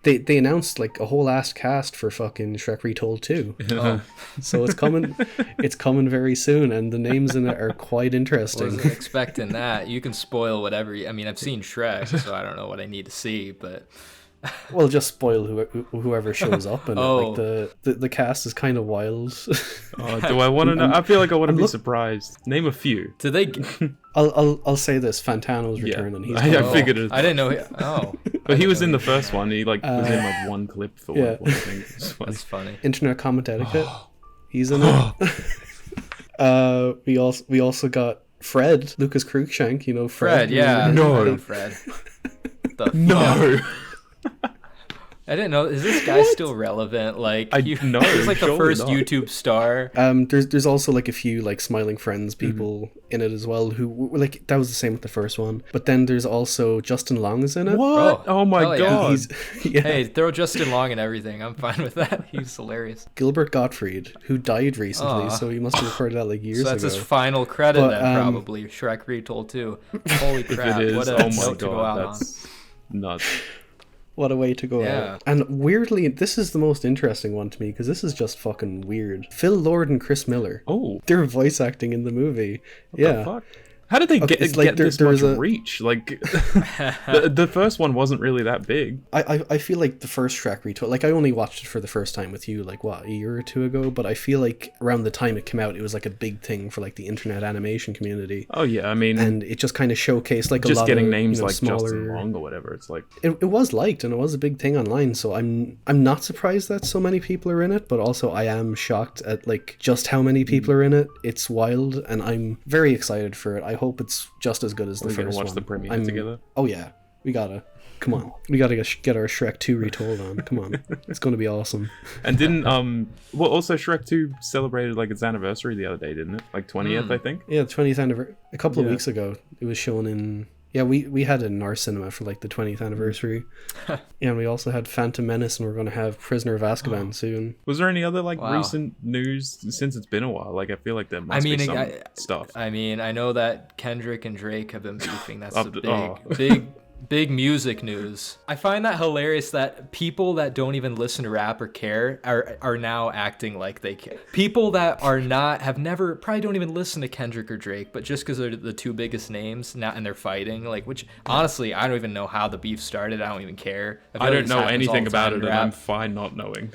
they announced like a whole ass cast for fucking Shrek Retold 2. So it's coming very soon, and the names in it are quite interesting. Wasn't expecting that. You can spoil whatever. I've seen Shrek, so I don't know what I need to see, but well, just spoil whoever shows up in it. Like the cast is kind of wild. Do I want to know? I feel like I want to be surprised. Name a few. Do they? I'll say this: Fantano's returning. He's I figured it. I didn't know. But he was in the first one. He was in like one clip for one thing. That's funny. Internet Comment Etiquette. He's in it. We also got Fred, Lucas Cruikshank. You know Fred. Yeah. No. Fred. No. I didn't know. Is this guy still relevant? Like, he's like the first not. YouTube star. There's also like a few like Smiling Friends people in it as well, who like that was the same with the first one. But then there's also Justin Long is in it. What? Oh my god! Hey, throw Justin Long and everything. I'm fine with that. He's hilarious. Gilbert Gottfried, who died recently, so he must have recorded that like years ago. So that's his final credit then, probably. Shrek Retold 2. Holy crap! What a note to go out on. That's nuts. What a way to go out. And weirdly, this is the most interesting one to me, because this is just fucking weird. Phil Lord and Chris Miller. Oh. They're voice acting in the movie. What the fuck? How did they get this much reach? Like, the first one wasn't really that big. I feel like the first Shrek Retold, like I only watched it for the first time with you, like what, a year or two ago? But I feel like around the time it came out, it was like a big thing for like the internet animation community. Oh yeah, I mean, and it just kind of showcased like a just lot getting of names like smaller... Justin Long or whatever. It's like it was liked, and it was a big thing online. So I'm not surprised that so many people are in it, but also I am shocked at like just how many people are in it. It's wild, and I'm very excited for it. I hope it's just as good as the first one. We're gonna watch the premiere together. Oh yeah, we gotta. Come on, we gotta get our Shrek 2 Retold on. Come on, it's gonna be awesome. And didn't also Shrek 2 celebrated like its anniversary the other day, didn't it? Like 20th, I think. Yeah, 20th anniversary. A couple of weeks ago, it was shown in. Yeah, we had it in our cinema for like the 20th anniversary. And we also had Phantom Menace, and we're going to have Prisoner of Azkaban soon. Was there any other like recent news since it's been a while? Like I feel like there must be some stuff. I mean, I know that Kendrick and Drake have been beefing. That's a big music news. I find that hilarious that people that don't even listen to rap or care are now acting like they care. People that probably don't even listen to Kendrick or Drake, but just because they're the two biggest names now and they're fighting, like, which honestly, I don't even know how the beef started. I don't even care. I don't know anything about it, and I'm fine not knowing.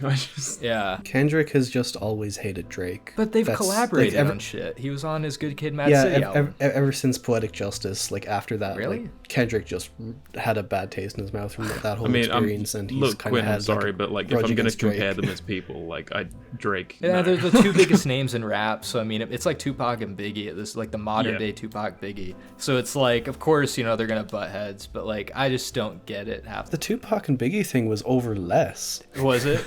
Kendrick has just always hated Drake. But they've collaborated on shit. He was on his Good Kid, Mad City album. Ever since Poetic Justice, like after that, really? Like, Kendrick just had a bad taste in his mouth from that whole experience, and he's kind of had. I'm sorry, but like if I'm gonna compare them as people, like Drake. Yeah, they're the two biggest names in rap. So I mean, it's like Tupac and Biggie. This is like the modern day Tupac Biggie. So it's like, of course, they're gonna butt heads, but like I just don't get it. The Tupac and Biggie thing was over less. Was it?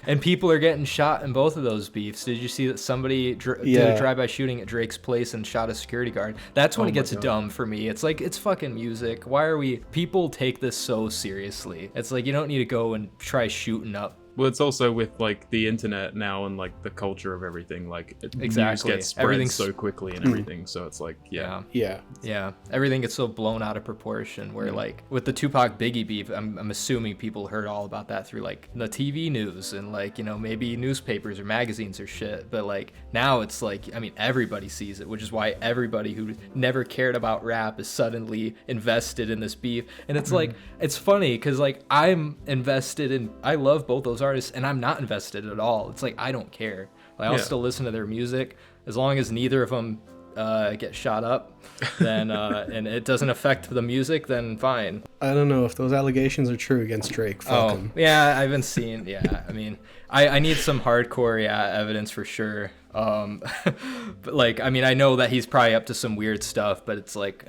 And people are getting shot in both of those beefs. Did you see that somebody did a drive-by shooting at Drake's place and shot a security guard? That's when it gets dumb for me. It's like, it's fucking music. Why are people take this so seriously? It's like, you don't need to go and try shooting up Well, it's also with like the internet now and like the culture of everything. Like news Exactly. gets spread so quickly and everything. So it's like, Yeah. Everything gets so blown out of proportion. Where like with the Tupac Biggie beef, I'm assuming people heard all about that through like the TV news and like, you know, maybe newspapers or magazines or shit. But like now it's like, I mean, everybody sees it, which is why everybody who never cared about rap is suddenly invested in this beef. And it's like, it's funny because like I'm invested in, I love both those artists and I'm not invested at all. It's like I don't care. Like, I'll still listen to their music as long as neither of them get shot up, then and it doesn't affect the music, then fine. I don't know if those allegations are true against Drake. Fuck him. Yeah, I've been seeing. Yeah, I mean, I need some hardcore evidence for sure. But like, I mean, I know that he's probably up to some weird stuff, but it's like,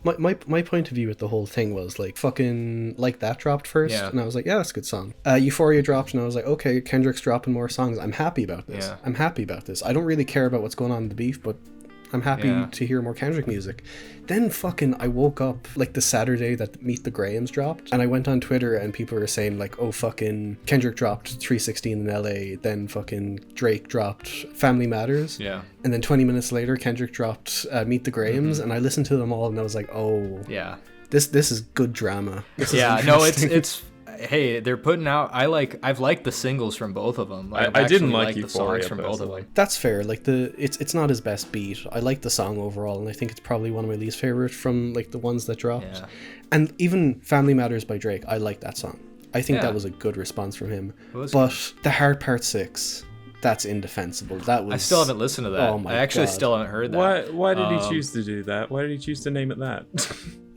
My point of view with the whole thing was like fucking Like That dropped first, and I was like, yeah, that's a good song. Euphoria dropped, and I was like, okay, Kendrick's dropping more songs. I'm happy about this. Yeah. I'm happy about this. I don't really care about what's going on in the beef, but I'm happy to hear more Kendrick music. Then fucking I woke up like the Saturday that Meet the Grahams dropped, and I went on Twitter and people were saying like, oh, fucking Kendrick dropped 316 in LA, then fucking Drake dropped Family Matters, and then 20 minutes later Kendrick dropped Meet the Grahams, and I listened to them all and I was like, oh yeah, this is good drama. It's hey, they're putting out. I've liked the singles from both of them. Like, I didn't like the songs from both of personally. them. That's fair. Like it's not his best beat. I like the song overall, and I think it's probably one of my least favorite from like the ones that dropped. Yeah. And even Family Matters by Drake, I like that song. I think that was a good response from him. But the Hard Part 6, that's indefensible. That was. I still haven't listened to that. Oh my I actually God. still haven't heard that. Why did he choose to do that? Why did he choose to name it that?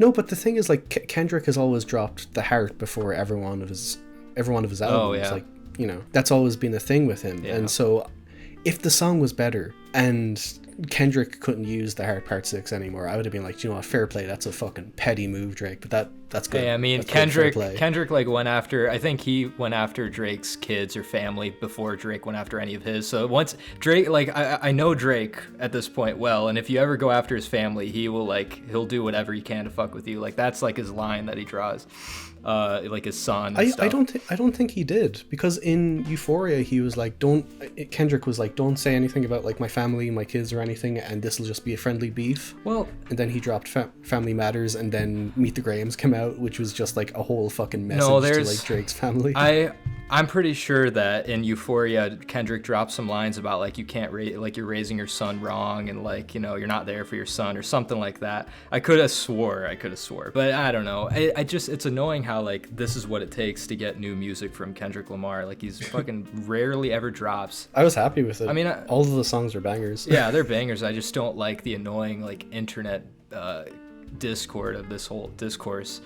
No, but the thing is, like, Kendrick has always dropped the Heart before every one of his albums. Oh, yeah. Like, you know, that's always been a thing with him. And so if the song was better and Kendrick couldn't use the Heart Part 6 anymore, I would have been like, you know what, fair play. That's a fucking petty move, Drake. But that's good. Yeah, I mean, that's Kendrick like went after, I think he went after Drake's kids or family before Drake went after any of his. So once Drake, like, I know Drake at this point well, and if you ever go after his family, he'll do whatever he can to fuck with you. Like, that's like his line that he draws. Like his son and stuff. I don't think he did, because in Euphoria he was like, Kendrick was like, don't say anything about like my family, my kids or anything, and this will just be a friendly beef. Well, and then he dropped Family Matters, and then Meet the Grahams came out, which was just like a whole fucking message to like Drake's family. I'm pretty sure that in Euphoria, Kendrick dropped some lines about like you can't like you're raising your son wrong, and like, you know, you're not there for your son or something like that. I could have swore, but I don't know. I just, it's annoying how like this is what it takes to get new music from Kendrick Lamar. Like, he's fucking rarely ever drops. I was happy with it. I mean, all of the songs are bangers. Yeah, they're bangers. I just don't like the annoying like internet discord of this whole discourse.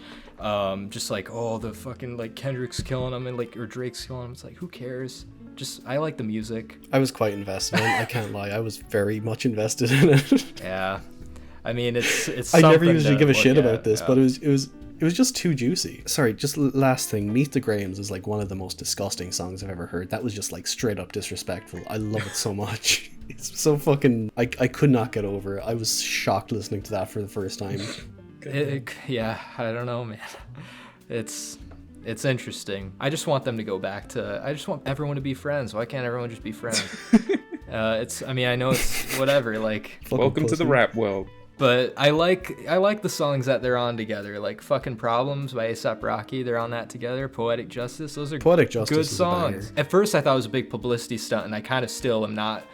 Just like, oh, the fucking like Kendrick's killing him and like, or Drake's killing him. It's like, who cares? Just, I like the music. I was quite invested in it. I can't lie. I was very much invested in it. Yeah. I mean, it's I never usually give a shit about this, yeah. but it was just too juicy. Sorry, just last thing. Meet the Grahams is like one of the most disgusting songs I've ever heard. That was just like straight up disrespectful. I love it so much. It's so fucking, I could not get over it. I was shocked listening to that for the first time. Yeah, I don't know, man. It's interesting. I just want them to go back to, I just want everyone to be friends. Why can't everyone just be friends? I mean, I know it's whatever, like, welcome to the rap world. But I like the songs that they're on together, like Fucking Problems by A$AP Rocky. They're on that together. Poetic Justice. Those are good songs. At first, I thought it was a big publicity stunt, and I kind of still am not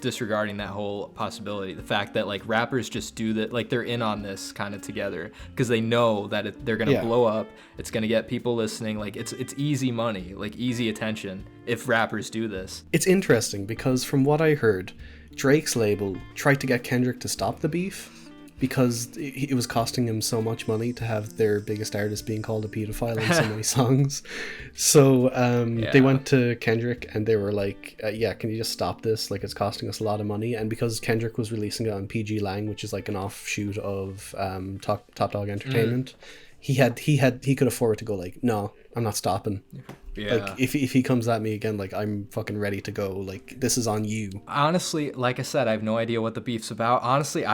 disregarding that whole possibility. The fact that like rappers just do that, like they're in on this kind of together because they know that they're gonna blow up. It's gonna get people listening. Like it's easy money, like easy attention if rappers do this. It's interesting because from what I heard, Drake's label tried to get Kendrick to stop the beef because it was costing him so much money to have their biggest artist being called a pedophile in so many songs. So they went to Kendrick and they were like, can you just stop this? Like, it's costing us a lot of money. And because Kendrick was releasing it on PG Lang, which is like an offshoot of Top Dog Entertainment, he could afford to go like, no, I'm not stopping. Yeah. Like, if he comes at me again, like, I'm fucking ready to go. Like, this is on you. Honestly, like I said, I have no idea what the beef's about. Honestly,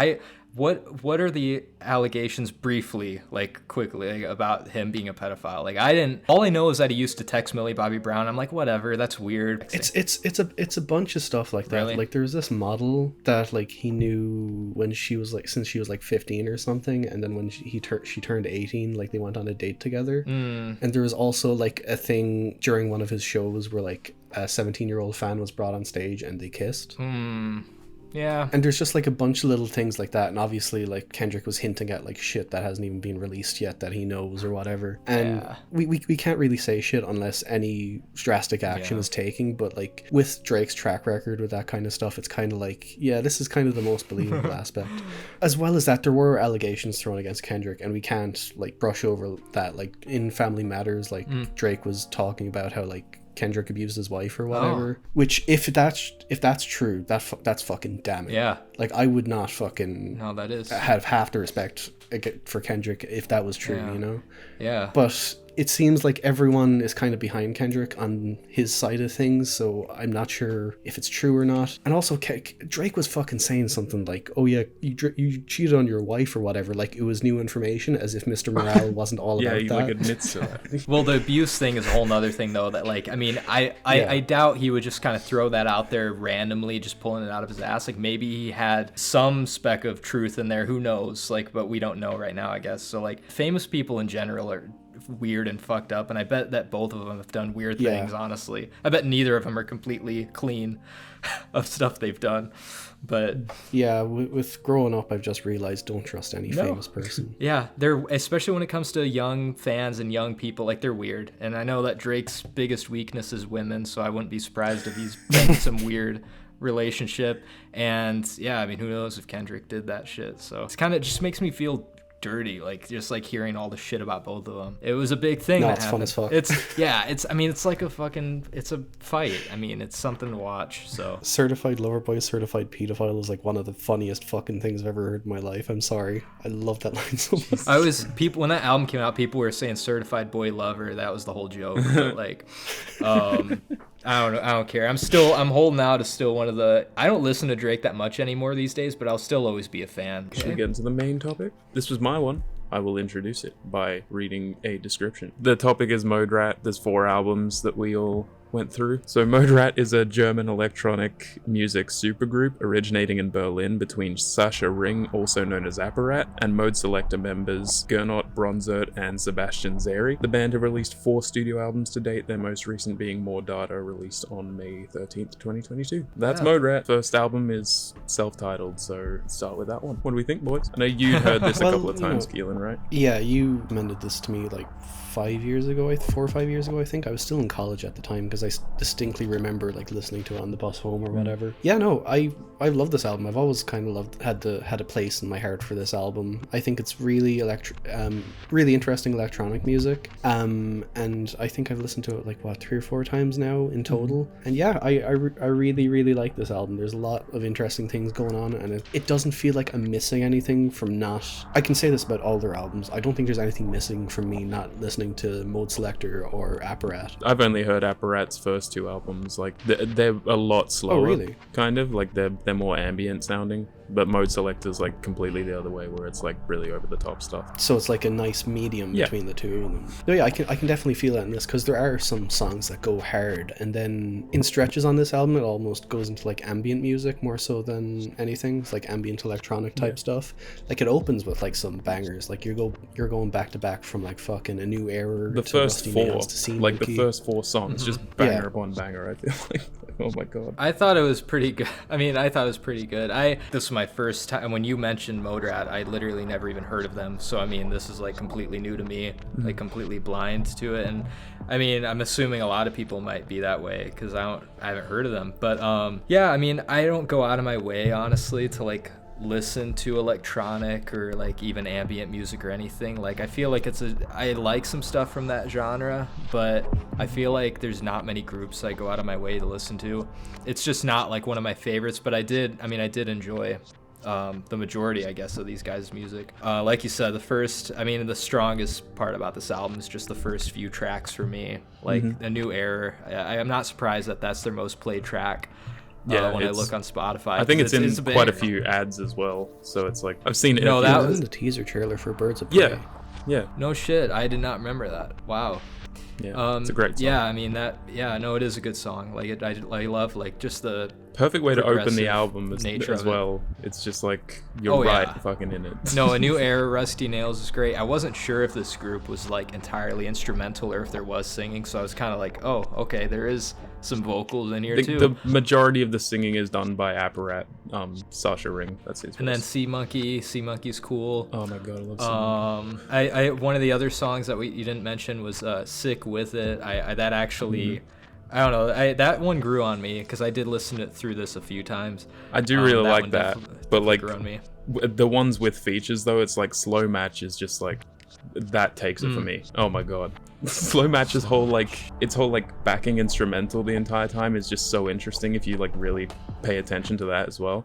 what are the allegations briefly, like quickly, like, about him being a pedophile? Like I didn't. All I know is that he used to text Millie Bobby Brown. I'm like, whatever, that's weird. It's a bunch of stuff like that. Really? Like there was this model that like he knew when she was like, since she was like 15 or something, and then when she turned 18, like they went on a date together. And there was also like a thing during one of his shows where like a 17-year-old fan was brought on stage and they kissed. Yeah. And there's just like a bunch of little things like that, and obviously like Kendrick was hinting at like shit that hasn't even been released yet that he knows or whatever. And we can't really say shit unless any drastic action is taken, but like with Drake's track record with that kind of stuff, it's kind of like, yeah, this is kind of the most believable aspect. As well as that, there were allegations thrown against Kendrick, and we can't like brush over that. Like in Family Matters, like Drake was talking about how like Kendrick abused his wife or whatever, which if that's true, that's fucking damning. Yeah. Like I would not fucking that is have half the respect for Kendrick if that was true, you know? Yeah. But it seems like everyone is kind of behind Kendrick on his side of things, so I'm not sure if it's true or not. And also, Drake was fucking saying something like, oh yeah, you cheated on your wife or whatever, like it was new information, as if Mr. Morale wasn't all about that. Yeah, he like admits to that. Well, the abuse thing is a whole nother thing, though, that like, I mean, I doubt he would just kind of throw that out there randomly, just pulling it out of his ass. Like maybe he had some speck of truth in there, who knows, like, but we don't know right now, I guess. So like famous people in general are weird and fucked up, and I bet that both of them have done weird things. Honestly, I bet neither of them are completely clean of stuff they've done. But yeah, with growing up, I've just realized don't trust any famous person. Yeah, they're, especially when it comes to young fans and young people, like they're weird. And I know that Drake's biggest weakness is women, so I wouldn't be surprised if he's been in some weird relationship. And yeah, I mean, who knows if Kendrick did that shit. So it's kind of just makes me feel dirty, like just like hearing all the shit about both of them. It was a big thing. No, that it's happened. fun as fuck. I mean, it's like it's a fight. I mean, it's something to watch. So Certified Lover Boy, Certified Pedophile is like one of the funniest fucking things I've ever heard in my life. I'm sorry, I love that line so much. When that album came out, people were saying Certified Boy Lover. That was the whole joke. But like, I don't know. I don't care. I'm holding out as still one of the. I don't listen to Drake that much anymore these days, but I'll still always be a fan. Should we get into the main topic? This was my one. I will introduce it by reading a description. The topic is Moderat. There's 4 albums that we all went through. So Moderat is a German electronic music supergroup originating in Berlin between Sascha Ring, also known as Apparat, and Mode Selector members Gernot Bronzert and Sebastian Zeri. The band have released 4 studio albums to date, their most recent being More Data, released on May 13th, 2022. That's Moderat. First album is self-titled, so let's start with that one. What do we think, boys? I know you'd heard this a couple of times, Keelan, right? Yeah, you recommended this to me like 4 or 5 years ago, I think. I was still in college at the time because I distinctly remember like listening to it on the bus home or whatever. Yeah, no, I love this album. I've always kind of had a place in my heart for this album. I think it's really really interesting electronic music. And I think I've listened to it like 3 or 4 times now in total. And yeah, I really, really like this album. There's a lot of interesting things going on, and it doesn't feel like I'm missing anything from not. I can say this about all their albums. I don't think there's anything missing from me not listening to Mode Selector or Apparat. I've only heard Apparat's first 2 albums. Like they're a lot slower. Oh, really? Kind of like they're more ambient sounding. But Mode Selector's like completely the other way, where it's like really over the top stuff. So it's like a nice medium between the two of them. No, yeah, I can definitely feel that in this, because there are some songs that go hard, and then in stretches on this album it almost goes into like ambient music more so than anything. It's like ambient electronic type stuff. Like it opens with like some bangers. Like you're going back to back from like fucking A New Era. The to first Rusty 4, Nails to Scene like Monkey. the first 4 songs, just banger upon banger. I feel like. Oh my god. I thought it was pretty good. I mean, I thought it was pretty good. This was my first time. When you mentioned Moderat, I literally never even heard of them. So, I mean, this is like completely new to me, like completely blind to it. And I mean, I'm assuming a lot of people might be that way because I haven't heard of them. But yeah, I mean, I don't go out of my way, honestly, to like listen to electronic or like even ambient music or anything. Like I feel like I like some stuff from that genre, but I feel like there's not many groups I go out of my way to listen to. It's just not like one of my favorites, but I did enjoy the majority, I guess, of these guys' music. Like you said, the strongest part about this album is just the first few tracks for me. Like A New Era, I am not surprised that that's their most played track. when I look on Spotify. I think it's in quite a banger. few ads as well. So it's like I've seen it. No, in a few that It was was in the teaser trailer for Birds of Prey. Yeah. no shit. I did not remember that. Wow. Yeah, it's a great song. Yeah, I mean it is a good song. Like I love like just the perfect way to open the progressive album nature as of it. well. It's just like you're fucking in it. No, A New Era, Rusty Nails is great. I wasn't sure if this group was like entirely instrumental or if there was singing, so I was kind of like, oh, okay, there is some vocals in here too. The majority of the singing is done by Apparat, Sasha Ring. That's his voice. And then Sea Monkey's cool. Oh my god, I love Sea Monkey. I one of the other songs that you didn't mention was Sick With It. That actually, I don't know, that one grew on me because I did listen to it through this a few times. I do really like that, but like grew on me. The ones with features though, it's like Slow Match is just like that takes it for me. Oh my god. Slow Match's whole backing instrumental the entire time is just so interesting if you like really pay attention to that as well.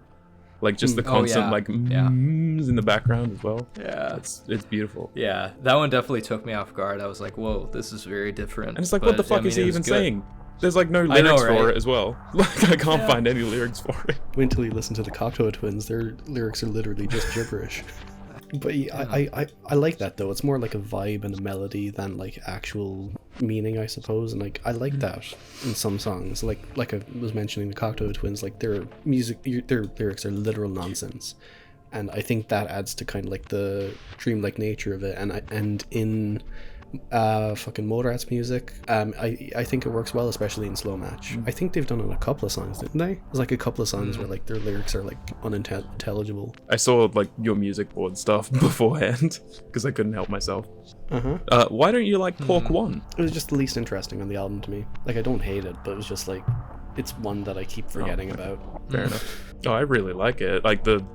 Like just the constant in the background as well. Yeah, it's beautiful. Yeah, that one definitely took me off guard. I was like, whoa, this is very different. And it's like, what the fuck is he even saying? There's like no lyrics for it as well. Like I can't find any lyrics for it. Wait until you listen to the Cocteau Twins. Their lyrics are literally just gibberish. But I like that though. It's more like a vibe and a melody than like actual meaning, I suppose. And like I like that in some songs. Like I was mentioning the Cocteau Twins, like their lyrics are literal nonsense, and I think that adds to kind of like the dreamlike nature of it. And in fucking Moderat's music, I think it works well, especially in Slow Match. I think they've done it on a couple of songs, didn't they? There's like a couple of songs where like their lyrics are like unintelligible. I saw like your music board stuff beforehand because I couldn't help myself. Why don't you like Pork One? It was just the least interesting on the album to me. Like I don't hate it, but it was just like it's one that I keep forgetting about. Fair enough. Oh, I really like it. Like the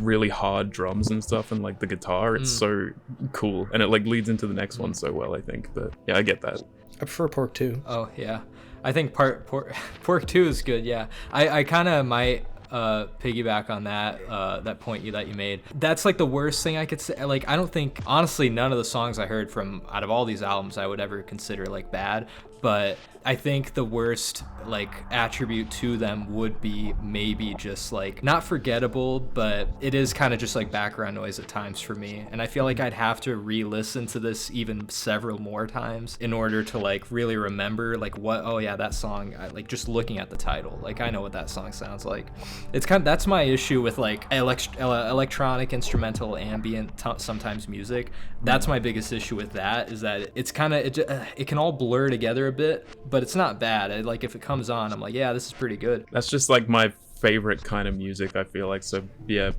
really hard drums and stuff, and like the guitar, it's so cool, and it like leads into the next one so well, I think. But yeah, I get that. I prefer Pork 2. Oh yeah, I think Pork 2 is good. Yeah, I kind of might piggyback on that point that you made. That's like the worst thing I could say. Like I don't think, honestly, none of the songs I heard from out of all these albums I would ever consider like bad, but I think the worst like attribute to them would be maybe just like not forgettable, but it is kind of just like background noise at times for me. And I feel like I'd have to re-listen to this even several more times in order to like really remember like that song. Like just looking at the title, like I know what that song sounds like. It's that's my issue with like electronic, instrumental, ambient, sometimes music. That's my biggest issue with that, is that it's kind of it can all blur together a bit, but it's not bad. Like if it comes on, I'm like, yeah, this is pretty good. That's just like my favorite kind of music, I feel like. So yeah,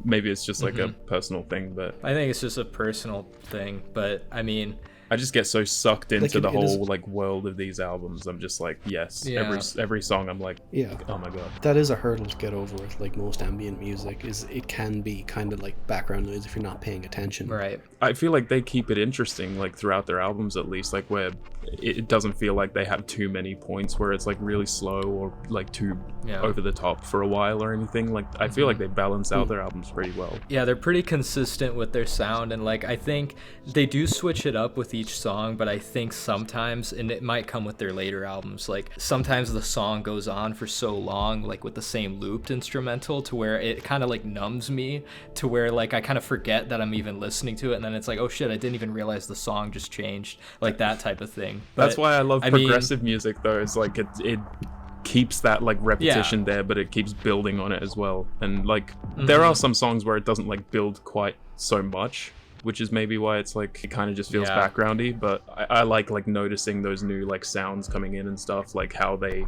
maybe it's just like a personal thing, but I think it's just a personal thing. But I mean, I just get so sucked into the whole like world of these albums. I'm just like, yes, every song I'm like, oh my god. That is a hurdle to get over with like most ambient music, is it can be kind of like background noise if you're not paying attention. Right. I feel like they keep it interesting, like throughout their albums at least, like where it doesn't feel like they have too many points where it's like really slow or like too over the top for a while or anything. Like I feel like they balance out their albums pretty well. Yeah, they're pretty consistent with their sound, and like I think they do switch it up with each song, but I think sometimes, and it might come with their later albums, like sometimes the song goes on for so long, like with the same looped instrumental, to where it kind of like numbs me, to where like I kind of forget that I'm even listening to it, and then it's like, oh shit, I didn't even realize the song just changed, like that type of thing. That's why I love progressive music though. It's like it keeps that like repetition there, but it keeps building on it as well. And like there are some songs where it doesn't like build quite so much, which is maybe why it's like it kind of just feels backgroundy. But I like noticing those new like sounds coming in and stuff, like how they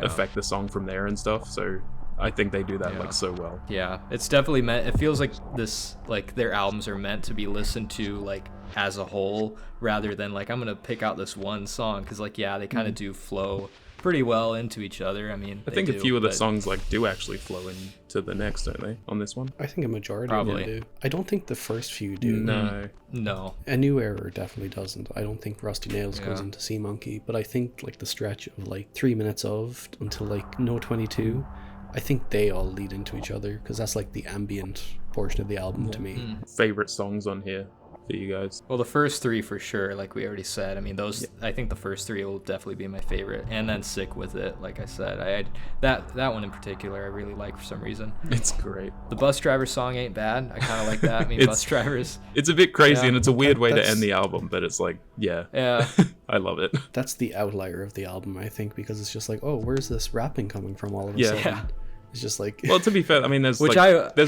affect the song from there and stuff. So I think they do that like so well. Yeah, it's definitely meant. It feels like this, like their albums are meant to be listened to like as a whole, rather than like I'm gonna pick out this one song, because like they kind of do flow pretty well into each other. I mean, I think a few of the songs like do actually flow into the next, don't they? On this one, I think a majority of them do. I don't think the first few do. No. A New Era definitely doesn't. I don't think Rusty Nails goes into Sea Monkey, but I think like the stretch of like 3 minutes of until like No 22, I think they all lead into each other, because that's like the ambient portion of the album to me. Favorite songs on here. for you guys? Well, the first three for sure, like we already said. I mean, those. Yeah. I think the first three will definitely be my favorite, and then Sick with It. Like I said, that one in particular I really like for some reason. It's great. The bus driver song ain't bad. I kind of like that. I mean, bus drivers. It's a bit crazy, and it's a weird way to end the album, but it's like, yeah. I love it. That's the outlier of the album, I think, because it's just like, oh, where's this rapping coming from all of a sudden? Yeah. It's just like... Well, to be fair, I mean, there's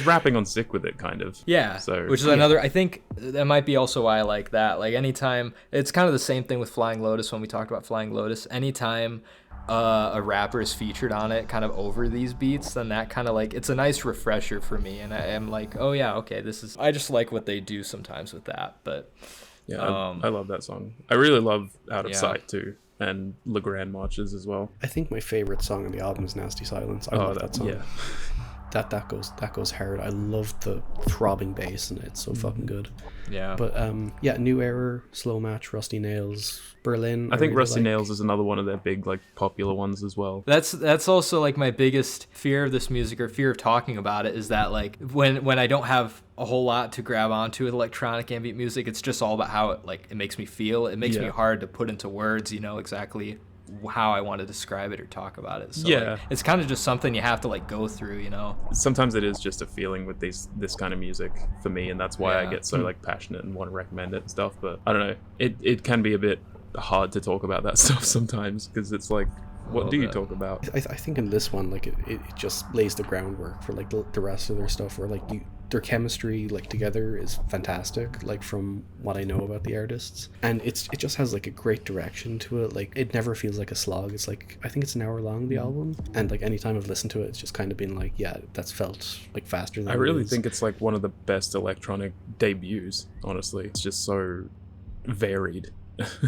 rapping on Sick with It, kind of. Yeah, so, which is another... I think that might be also why I like that. Like, anytime... It's kind of the same thing with Flying Lotus when we talked about Flying Lotus. Anytime a rapper is featured on it kind of over these beats, then that kind of like... It's a nice refresher for me, and I am like, oh yeah, okay, this is... I just like what they do sometimes with that, but... Yeah, I love that song. I really love Out of Sight, too. And Legrand Marches as well. I think my favorite song on the album is Nasty Silence. I love that song. Yeah. That goes hard. I love the throbbing bass and it's so fucking good. Yeah. But New Error, Slow Match, Rusty Nails, Berlin. I think really Rusty Nails is another one of their big like popular ones as well. That's also like my biggest fear of this music, or fear of talking about it, is that like when I don't have a whole lot to grab onto with electronic ambient music, it's just all about how it makes me feel. It makes me hard to put into words, exactly how I want to describe it or talk about it. So like, it's kind of just something you have to like go through, Sometimes it is just a feeling with this kind of music for me, and that's why I get so like passionate and want to recommend it and stuff. But I don't know, it can be a bit hard to talk about that stuff sometimes, because it's like, what do you talk about? I think in this one, like it just lays the groundwork for like the rest of their stuff, where like their chemistry like together is fantastic, like from what I know about the artists, and it just has like a great direction to it. Like it never feels like a slog. It's like, I think it's an hour long, the album, and like anytime I've listened to it, it's just kind of been like, yeah, that's felt like faster than I really think it's like one of the best electronic debuts, honestly. It's just so varied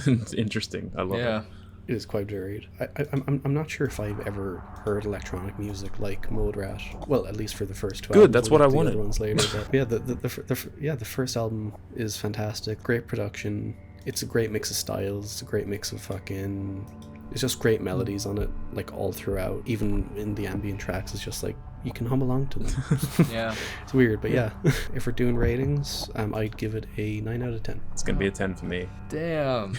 and interesting. I love it. It is quite varied. I'm not sure if I've ever heard electronic music like Moderat. Well, at least for the first 12. Good, that's what I wanted. The other ones later, but yeah, the first album is fantastic. Great production. It's a great mix of styles. It's a great mix of it's just great melodies on it, like all throughout. Even in the ambient tracks, it's just like you can hum along to them. Yeah, it's weird, but yeah. If we're doing ratings, I'd give it a 9 out of 10. It's gonna be a 10 for me. Damn.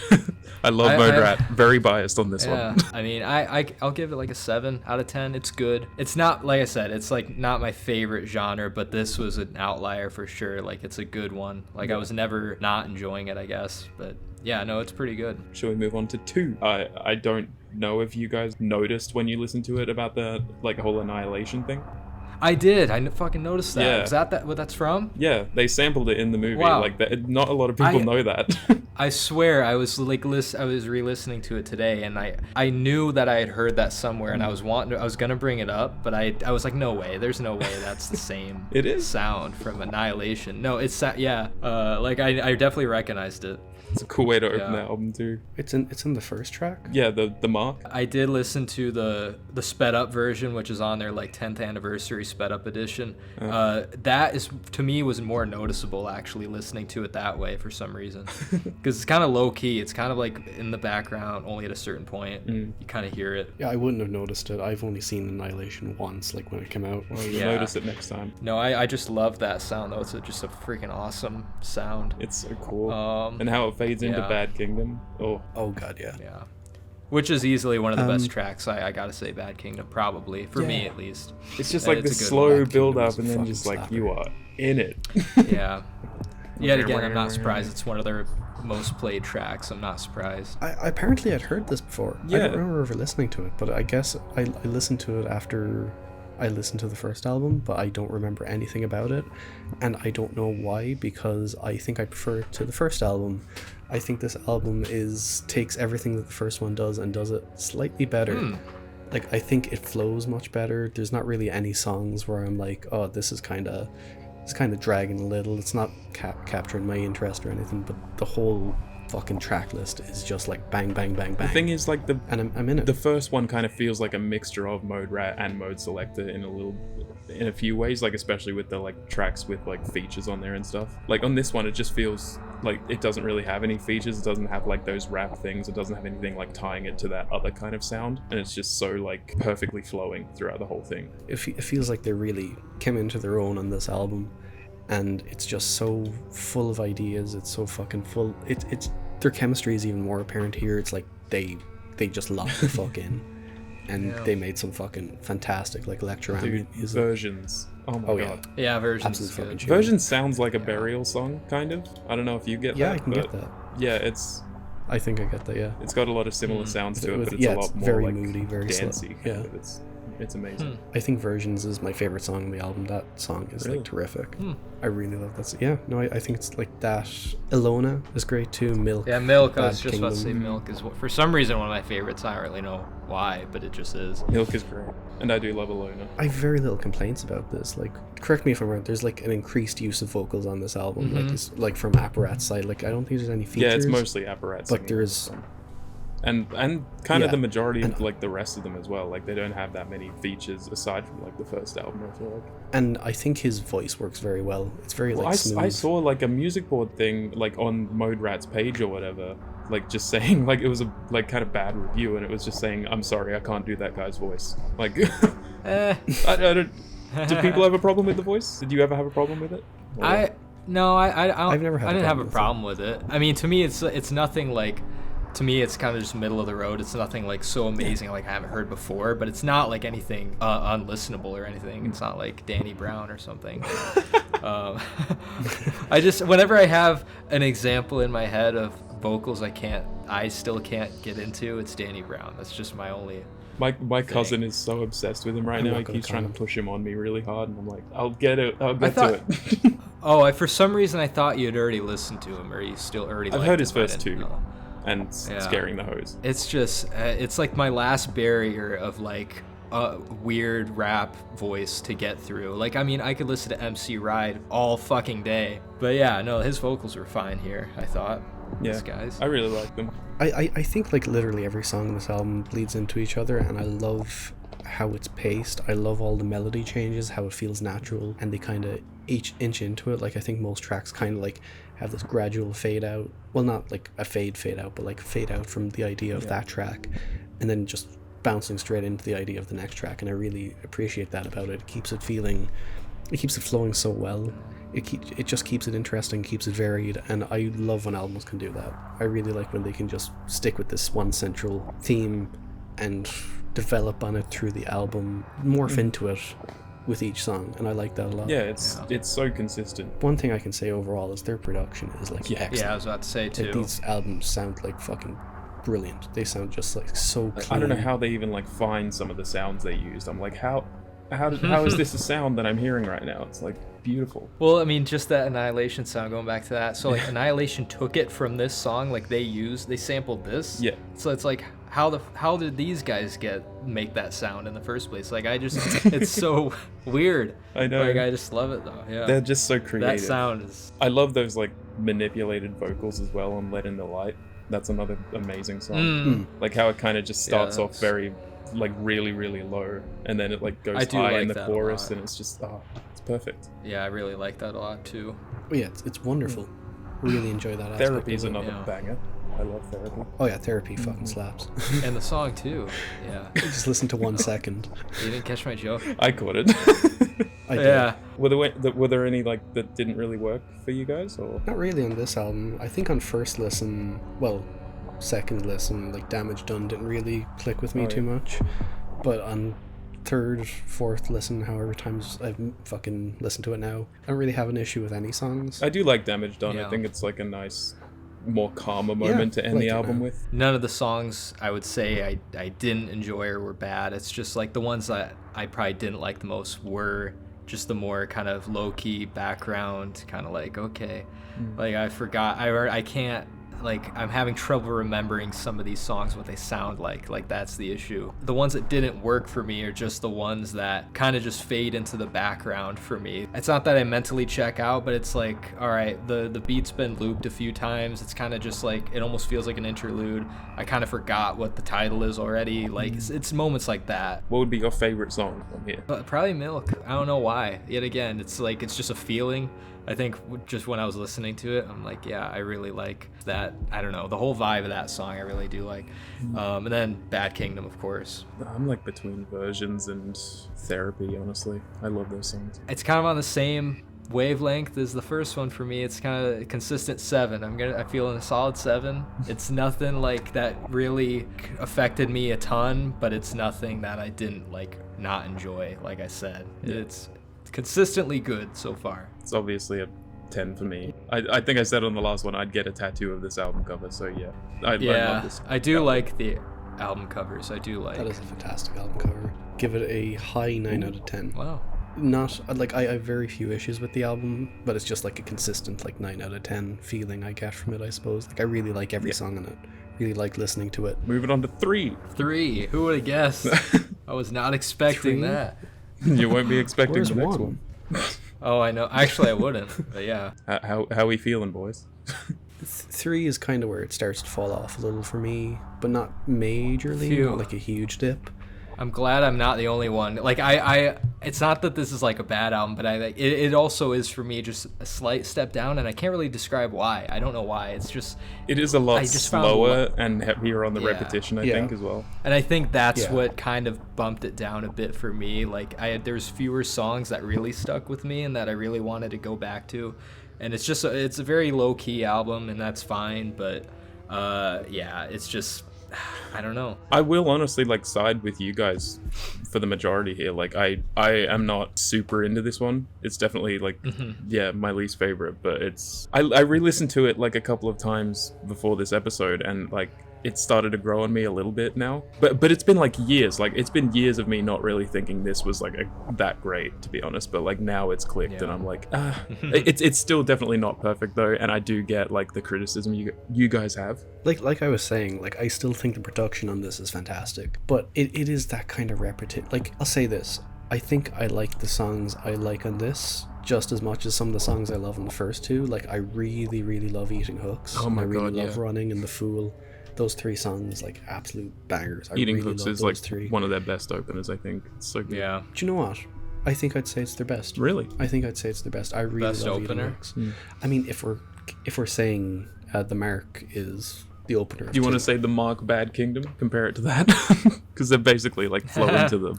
I love Moderat. Very biased on this one. I mean, I'll give it like a 7 out of 10. It's good. It's not, like I said, it's like not my favorite genre, but this was an outlier for sure. Like it's a good one. Like I was never not enjoying it, I guess, but yeah, no, it's pretty good. Shall we move on to 2? I don't know if you guys noticed when you listened to it about the like whole Annihilation thing. I did. I fucking noticed that. Yeah. Is that what that's from? Yeah, they sampled it in the movie. Wow. Like that. Not a lot of people know that. I swear, I was like I was re-listening to it today, and I knew that I had heard that somewhere, and I was gonna bring it up, but I was like, no way. There's no way that's the same. It is sound from Annihilation. No, it's yeah. Like I definitely recognized it. It's a cool way to open that album too. It's in the first track. Yeah, the mark. I did listen to the sped up version, which is on their like 10th anniversary sped up edition. That is, to me, was more noticeable actually listening to it that way for some reason, because it's kind of low key. It's kind of like in the background, only at a certain point you kind of hear it. Yeah, I wouldn't have noticed it. I've only seen Annihilation once, like when it came out. Well, you'll notice it next time. No, I just love that sound though. It's just a freaking awesome sound. It's so cool. And how it fades into Bad Kingdom. Oh god, yeah. Which is easily one of the best tracks. I gotta say, Bad Kingdom, probably for me at least. It's just like the slow build up, and then just like slapper. You are in it. Yeah. Yet again, I'm not surprised. It's one of their most played tracks. I'm not surprised. I apparently had heard this before. I don't remember ever listening to it, but I guess I listened to it after I listened to the first album, but I don't remember anything about it, and I don't know why, because I think I prefer it to the first album. I think this album takes everything that the first one does and does it slightly better. Like I think it flows much better. There's not really any songs where I'm like, oh, this is kind of dragging a little. It's not capturing my interest or anything, but the whole fucking track list is just like bang bang bang bang. The thing is, like and I'm in it. The first one kind of feels like a mixture of Moderat and Mode Selector in a few ways, like especially with the like tracks with like features on there and stuff. Like on this one, it just feels like it doesn't really have any features. It doesn't have like those rap things. It doesn't have anything like tying it to that other kind of sound, and it's just so like perfectly flowing throughout the whole thing. It feels like they really came into their own on this album. and it's just so full of ideas. It's so fucking full. It's their chemistry is even more apparent here. It's like they just locked the fuck in, and they made some fucking fantastic like electro ambient music. Versions. Oh my god. Yeah, Versions. Absolute fucking shit. Versions sounds like a burial song, kind of. I don't know if you get that. Yeah, I can get that. Yeah, I think I get that. Yeah. it's got a lot of similar sounds to it, but it's a lot more very like moody, very slow. dancey. Yeah. It's amazing. I think Versions is my favorite song on the album. That song is like terrific. I really love that. Yeah, no, I think it's like that. Ilona is great too. Milk. Yeah, Milk. I Bad was just about to say Kingdom. Milk is for some reason one of my favorites. I don't really know why, but it just is. Milk is great, and I do love Alona. I have very little complaints about this. Like, correct me if I'm wrong. There's like an increased use of vocals on this album, like it's like from Apparat's side. Like, I don't think there's any features. Yeah, it's mostly Apparat singing, but there is. and kind of Yeah, the majority of and- like the rest of them as well. Like, they don't have that many features aside from like the first album, I feel like. And I think his voice works very well. It's very like smooth. I saw like a music board thing like on Moderat's page or whatever, like just saying like it was a like kind of bad review, and it was just saying, I'm sorry, I can't do that guy's voice. Like I don't. Do people have a problem with the voice? Did you ever have a problem with it? Or what? No, I don't. I've never had I a didn't have a problem with it. problem with it. I mean, to me, it's nothing like. To me, it's kind of just middle of the road. It's nothing like so amazing like I haven't heard before, but it's not like anything unlistenable or anything. It's not like Danny Brown or something. I just whenever I have an example in my head of vocals I still can't get into, it's Danny Brown. That's just my only. My cousin is so obsessed with him right I'm now. not He gonna keeps trying to comment. push him on me really hard, and I'm like, I'll get it. I'll get thought- to it. Oh, for some reason I thought you had already listened to him, or you still already. I've liked heard his him. I first didn't two. know. And Yeah. Scaring the Hose. It's just it's like my last barrier of like a weird rap voice to get through. Like, I mean, I could listen to MC Ride all fucking day, but yeah, no, his vocals were fine here, I thought. Yeah, These guys. I really like them. I think like literally every song in this album bleeds into each other, and I love how it's paced. I love all the melody changes, how it feels natural, and they kind of each inch into it. Like, I think most tracks kind of like have this gradual fade out. Well, not like a fade out, but like fade out from the idea of that track, and then just bouncing straight into the idea of the next track. And I really appreciate that about it. It keeps it flowing so well. It just keeps it interesting, keeps it varied, and I love when albums can do that. I really like when they can just stick with this one central theme and develop on it through the album, morph into it with each song, and I like that a lot. Yeah, it's so consistent. One thing I can say overall is their production is like excellent. Yeah, I was about to say too. Like, these albums sound like fucking brilliant. They sound just like so clean. I don't know how they even like find some of the sounds they used. I'm like, how is this a sound that I'm hearing right now? It's like beautiful. Well, I mean, just that Annihilation sound, going back to that. So like Annihilation took it from this song, like they sampled this. Yeah. So it's like how did these guys make that sound in the first place? Like, it's so weird. I know. Like, I just love it though. Yeah. They're just so creative. That sound is. I love those like manipulated vocals as well on Let in the Light. That's another amazing song. Like how it kind of just starts off very like really, really low, and then it like goes high in the chorus, and it's just it's perfect. Yeah, I really like that a lot too. Oh yeah, it's wonderful. Really enjoy that aspect. Therapy is of it. another banger. I love Therapy. Oh yeah, Therapy fucking slaps. And the song too. Yeah. Just listen to 1 second. You didn't catch my joke. I caught it. I did. Yeah. Were there any like that didn't really work for you guys, or? Not really on this album. I think on first listen, well, second listen, like Damage Done didn't really click with me too much. But on third, fourth listen, however times I've fucking listened to it now, I don't really have an issue with any songs. I do like Damage Done. Yeah. I think it's like a nice, more calmer moment to end like the it, album man. with. None of the songs I would say I didn't enjoy or were bad. It's just like the ones that I probably didn't like the most were just the more kind of low-key background, kind of like, okay. Like, I forgot, I can't, like, I'm having trouble remembering some of these songs, what they sound like. Like, that's the issue. The ones that didn't work for me are just the ones that kind of just fade into the background for me. It's not that I mentally check out, but it's like, all right, the beat's been looped a few times. It's kind of just like, it almost feels like an interlude. I kind of forgot what the title is already. Like, it's moments like that. What would be your favorite song from here? But probably Milk. I don't know why. Yet again, it's like, it's just a feeling. I think just when I was listening to it, I'm like, yeah, I really like that. I don't know, the whole vibe of that song I really do like. And then Bad Kingdom, of course. I'm like between Versions and Therapy, honestly. I love those songs. It's kind of on the same Wavelength is the first one for me. It's kind of a consistent 7. I feel in a solid 7. It's nothing like that really affected me a ton, but it's nothing that I didn't like not enjoy. Like I said, it's consistently good so far. It's obviously a 10 for me. I think I said on the last one I'd get a tattoo of this album cover, so yeah. I love this. I do like the album covers. I do like. That is a fantastic album cover. Give it a high 9 out of 10. Wow. Not like I have very few issues with the album, but it's just like a consistent like 9 out of 10 feeling I get from it, I suppose. Like I really like every song on it. Really like listening to it. Moving on to 3. Who would have guessed? I was not expecting 3? that. You won't be expecting Where's the next 1? one. Oh, I know. Actually, I wouldn't. But yeah. How we feeling, boys? 3 is kind of where it starts to fall off a little for me, but not majorly. Phew. Not like a huge dip. I'm glad I'm not the only one. Like it's not that this is like a bad album, but it also is for me just a slight step down, and I can't really describe why. I don't know why. It's just it is a lot slower and heavier on the repetition, I think, as well. And I think that's what kind of bumped it down a bit for me. Like there's fewer songs that really stuck with me and that I really wanted to go back to, and it's a very low key album, and that's fine. But it's just. I don't know. I will honestly side with you guys for the majority here. Like I am not super into this one. It's definitely my least favorite, but I re-listened to it a couple of times before this episode, and it started to grow on me a little bit now. But it's been years. It's been years of me not really thinking this was that great, to be honest. But now it's clicked, and I'm it's still definitely not perfect though, and I do get the criticism you guys have. Like I was saying, I still think the production on this is fantastic, but it is that kind of repetitive. I'll say this: I think I like the songs I like on this just as much as some of the songs I love on the first two. I really, really love Eating Hooks. Oh my I really God, love Running and The Fool. Those 3 songs, absolute bangers. Eating really Hooks is 3. one of their best openers, I think. It's so good. Yeah. Do you know what? I think I'd say it's their best. Really? I think I'd say it's their best. I really best love opener? Eating Hooks. I mean, if we're saying the mark is the opener. Do you want to say the mark Bad Kingdom? Compare it to that, because they're basically flow into the.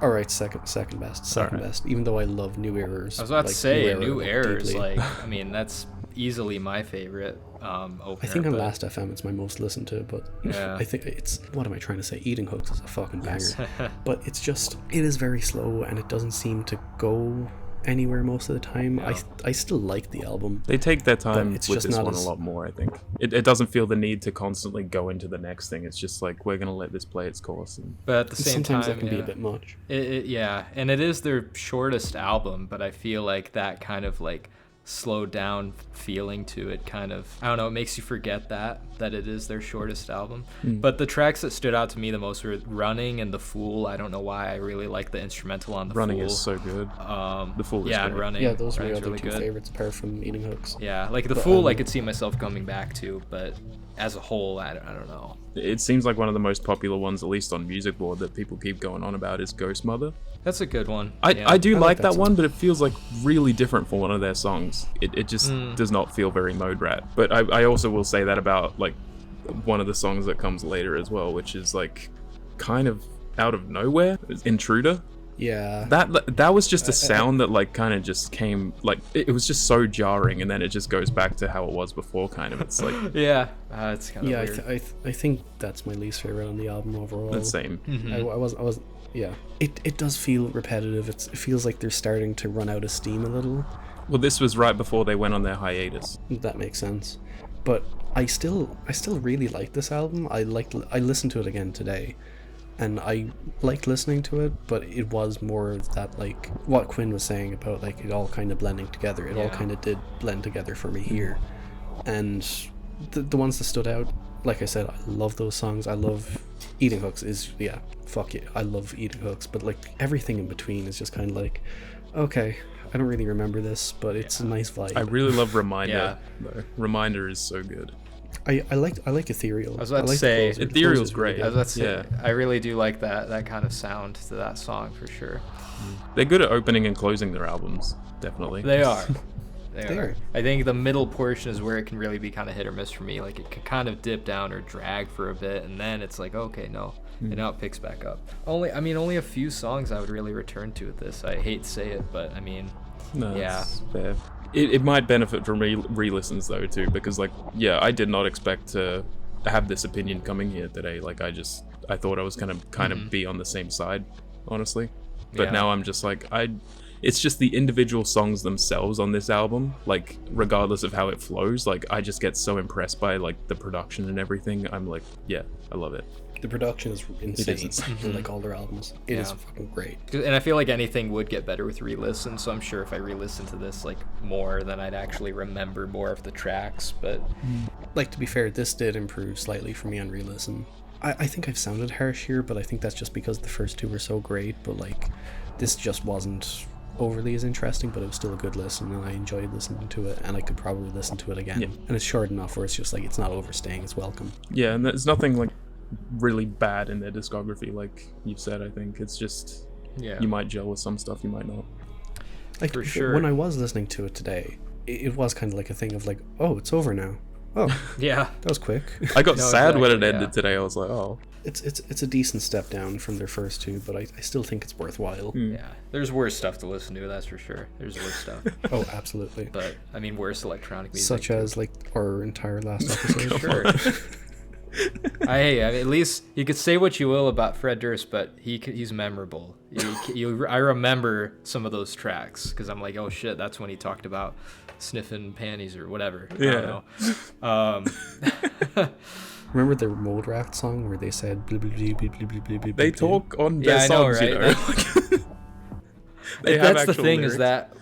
All right, second best. Best. Even though I love New Errors. I was about to say New Errors. Deeply. I mean, that's easily my favorite opener. I think on Last FM it's my most listened to, but yeah. I think it's, what am I trying to say? Eating Hooks is a fucking banger. But it is very slow, and it doesn't seem to go anywhere most of the time. No. I still like the album. They take their time it's with just this not one as- a lot more, I think. It doesn't feel the need to constantly go into the next thing. It's just we're going to let this play its course. And But at the same Sometimes time, that can be a bit much. And it is their shortest album, but I feel like that kind of slowed down feeling to it kind of, I don't know, it makes you forget that it is their shortest album. But the tracks that stood out to me the most were Running and The Fool. I don't know why, I really like the instrumental on The Running Fool. is so good. The Fool is yeah, great. and Running. Yeah, those are my Running's other really two good. favorites apart from Eating Hooks. Yeah, The Fool I could see myself coming back to, but as a whole, I don't know. It seems like one of the most popular ones, at least on Music Board, that people keep going on about is Ghost Mother. That's a good one. I do I like like that that one, but it feels really different for one of their songs. It just does not feel very Moderat. But I also will say that about one of the songs that comes later as well, which is kind of out of nowhere. Intruder. Yeah. That was just a sound that kind of just came, it was just so jarring, and then it just goes back to how it was before, kind of. It's yeah, it's kind of weird. I think that's my least favorite on the album overall. the same. I was yeah. It does feel repetitive. It feels like they're starting to run out of steam a little. Well, this was right before they went on their hiatus. That makes sense. But I still really like this album. I listened to it again today, and I liked listening to it, but it was more of that what Quinn was saying about it all kind of blending together. It all kind of did blend together for me here. And the ones that stood out, like I said, I love those songs. I love Eating Hooks fuck it. I love Eating Hooks, but everything in between is just kind of okay, I don't really remember this, but it's a nice vibe. I really love Reminder. Though. Reminder is so good. I like Ethereal. I was about to say, Ethereal's great. I was about to say, I really do like that kind of sound to that song for sure. They're good at opening and closing their albums, definitely. They are. They are. I think the middle portion is where it can really be kind of hit or miss for me. It can kind of dip down or drag for a bit, and then it's okay, no. And now it picks back up. Only a few songs I would really return to with this. I hate to say it, but No, that's fair. It might benefit from re-listens though too, because like, yeah, I did not expect to have this opinion coming here today. Like I thought I was gonna kind of be on the same side, honestly. But now I'm just like, it's just the individual songs themselves on this album, like regardless of how it flows, like I just get so impressed by like the production and everything. I'm like, yeah, I love it. The production is insane. For like all their albums. It is fucking great. And I feel like anything would get better with re-listen, so I'm sure if I re-listen to this like more, then I'd actually remember more of the tracks. But like, to be fair, this did improve slightly for me on re-listen. I think I've sounded harsh here, but I think that's just because the first two were so great. But like, this just wasn't overly as interesting, but it was still a good listen, and I enjoyed listening to it, and I could probably listen to it again. And it's short enough where it's just like, it's not overstaying its welcome. Yeah, and there's nothing like really bad in their discography, like you've said. I think it's just, you might gel with some stuff, you might not. Like, for sure. When I was listening to it today, it was kind of like a thing of like, oh, it's over now. Oh, yeah, that was quick. I got sad when it ended today. I was like, oh. It's a decent step down from their first two, but I still think it's worthwhile. Yeah, there's worse stuff to listen to, that's for sure. There's worse stuff. Oh, absolutely. But I mean, worse electronic music, such as like our entire last episode. Sure. I at least you could say what you will about Fred Durst, but he's memorable. I remember some of those tracks because I'm like, oh shit, that's when he talked about sniffing panties or whatever. Yeah. I don't know. Remember the Moderat song where they said blah, blah, blah, blah, blah, blah, blah, they talk on their songs, I know, right? you know. That's the thing, lyrics. Is that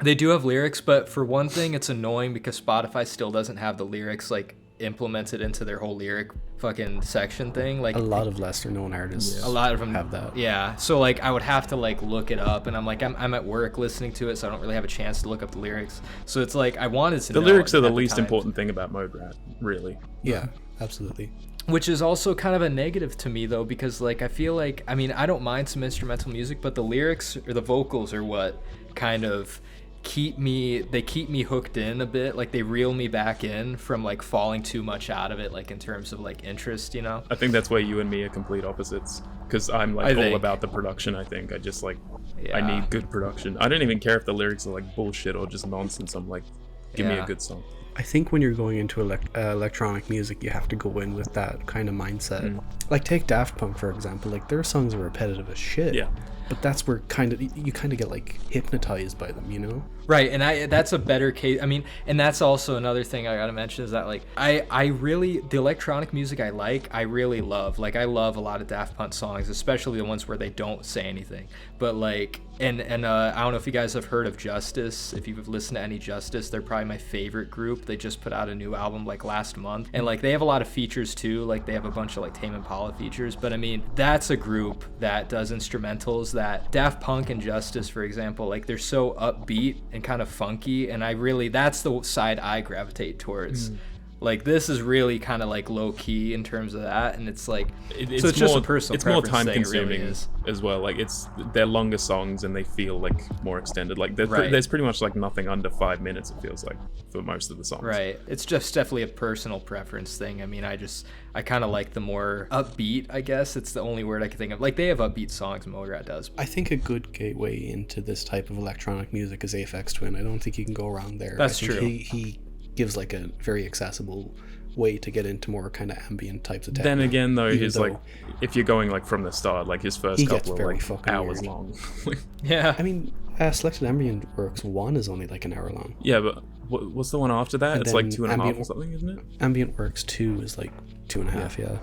they do have lyrics, but for one thing, it's annoying because Spotify still doesn't have the lyrics like implemented into their whole lyric fucking section thing. Like a lot of lesser known artists, a lot of them have that. Yeah, so like I would have to like look it up, and I'm like I'm at work listening to it, so I don't really have a chance to look up the lyrics. So it's like I wanted to know. The lyrics are the least important thing about Moderat, really. Yeah, absolutely. Which is also kind of a negative to me though, because like I feel like, I mean, I don't mind some instrumental music, but the lyrics or the vocals are what kind of keep me hooked in a bit. Like they reel me back in from like falling too much out of it, like in terms of like interest, you know. I think that's where you and me are complete opposites, because I'm like all about the production. I think I just like I need good production. I don't even care if the lyrics are like bullshit or just nonsense. I'm like, give me a good song. I think when you're going into electronic music, you have to go in with that kind of mindset. Like take Daft Punk for example. Like their songs are repetitive as shit. Yeah. But that's where you kind of get like hypnotized by them, you know? Right, and that's a better case. I mean, and that's also another thing I gotta mention is that like I really, the electronic music I really love. Like I love a lot of Daft Punk songs, especially the ones where they don't say anything. But like, and I don't know if you guys have heard of Justice. If you've listened to any Justice, they're probably my favorite group. They just put out a new album like last month, and like they have a lot of features too. Like they have a bunch of like Tame Impala features. But I mean, that's a group that does instrumentals that Daft Punk and Justice, for example, like they're so upbeat and kind of funky, and that's the side I gravitate towards. Like this is really kind of like low key in terms of that, and it's like it's more, just a personal it's more time thing, consuming really as well. Like they're longer songs and they feel like more extended. Like there's pretty much like nothing under 5 minutes, it feels like, for most of the songs. Right. It's just definitely a personal preference thing. I mean, I kind of like the more upbeat, I guess. It's the only word I can think of. Like they have upbeat songs, Moderat does. I think a good gateway into this type of electronic music is Aphex Twin. I don't think you can go around there. That's true. He gives like a very accessible way to get into more kind of ambient types of techno. Then again though, he's like, if you're going like from the start, like his first couple are like hours long. Yeah. I mean, Selected Ambient Works 1 is only like an hour long. Yeah, but what's the one after that? It's like 2.5 or something, isn't it? Ambient Works 2 is like 2.5, yeah.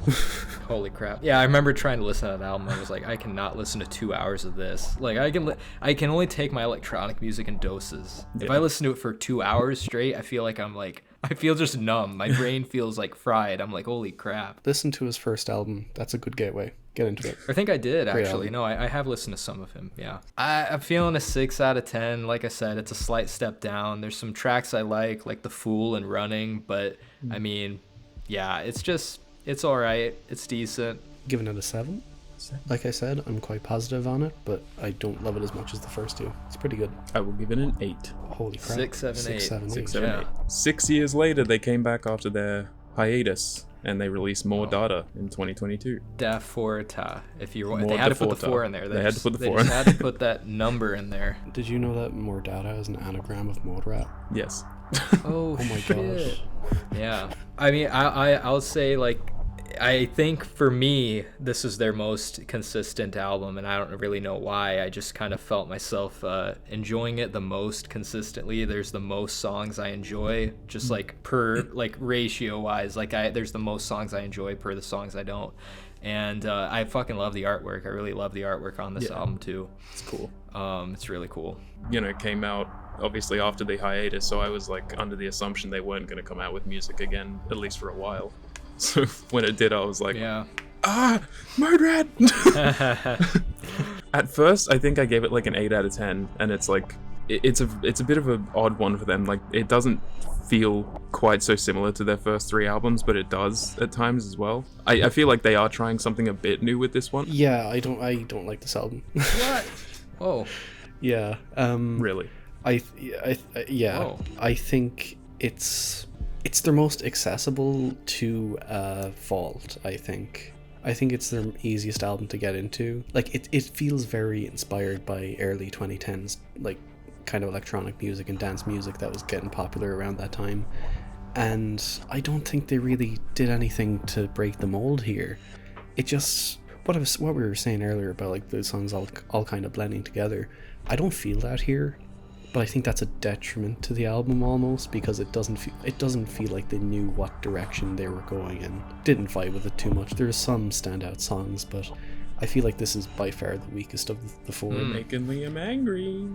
Holy crap. Yeah, I remember trying to listen to that album. I was like, I cannot listen to 2 hours of this. Like I can only take my electronic music in doses. If I listen to it for 2 hours straight, I feel just numb. My brain feels like fried. I'm like, holy crap. Listen to his first album. That's a good gateway. Get into it. I think I did, actually. No, I have listened to some of him, yeah. I'm feeling a 6 out of 10. Like I said, it's a slight step down. There's some tracks I like The Fool and Running, but I mean, yeah, it's all right. It's decent. Giving it a 7? Like I said, I'm quite positive on it, but I don't love it as much as the first two. It's pretty good. I will give it an 8. Holy crap. 6, 7, 8. 6, 7, 8. 6 years later, they came back after their hiatus, and they released More Data in 2022. Da Forta. If you More they had to put the Forta. 4 in there. They had to put the They 4 just in. had to put that number in there. Did you know that More Data is an anagram of Moderat? Yes. Oh, my shit. gosh. Yeah. I mean, I'll say, like, I think for me, this is their most consistent album, and I don't really know why. I just kind of felt myself enjoying it the most consistently. There's the most songs I enjoy, just like per, like, ratio wise. Like, there's the most songs I enjoy per the songs I don't. And I fucking love the artwork. I really love the artwork on this album too. It's cool. It's really cool. You know, it came out obviously after the hiatus, so I was like under the assumption they weren't going to come out with music again, at least for a while. So when it did, I was like, Moderat! At first, I think I gave it like an 8 out of 10, and it's like, it's a bit of an odd one for them. Like, it doesn't feel quite so similar to their first 3 albums, but it does at times as well. I feel like they are trying something a bit new with this one. Yeah, I don't like this album. What? Oh. Yeah. Really? Yeah. Whoa. I think it's their most accessible to fault. I think it's their easiest album to get into. Like, it feels very inspired by early 2010s, like, kind of electronic music and dance music that was getting popular around that time. And I don't think they really did anything to break the mold here. It just, what we were saying earlier about, like, the songs all kind of blending together, I don't feel that here. But I think that's a detriment to the album almost, because it doesn't feel like they knew what direction they were going in. Didn't vibe with it too much. There's some standout songs, but I feel like this is by far the weakest of the 4. Making Liam angry.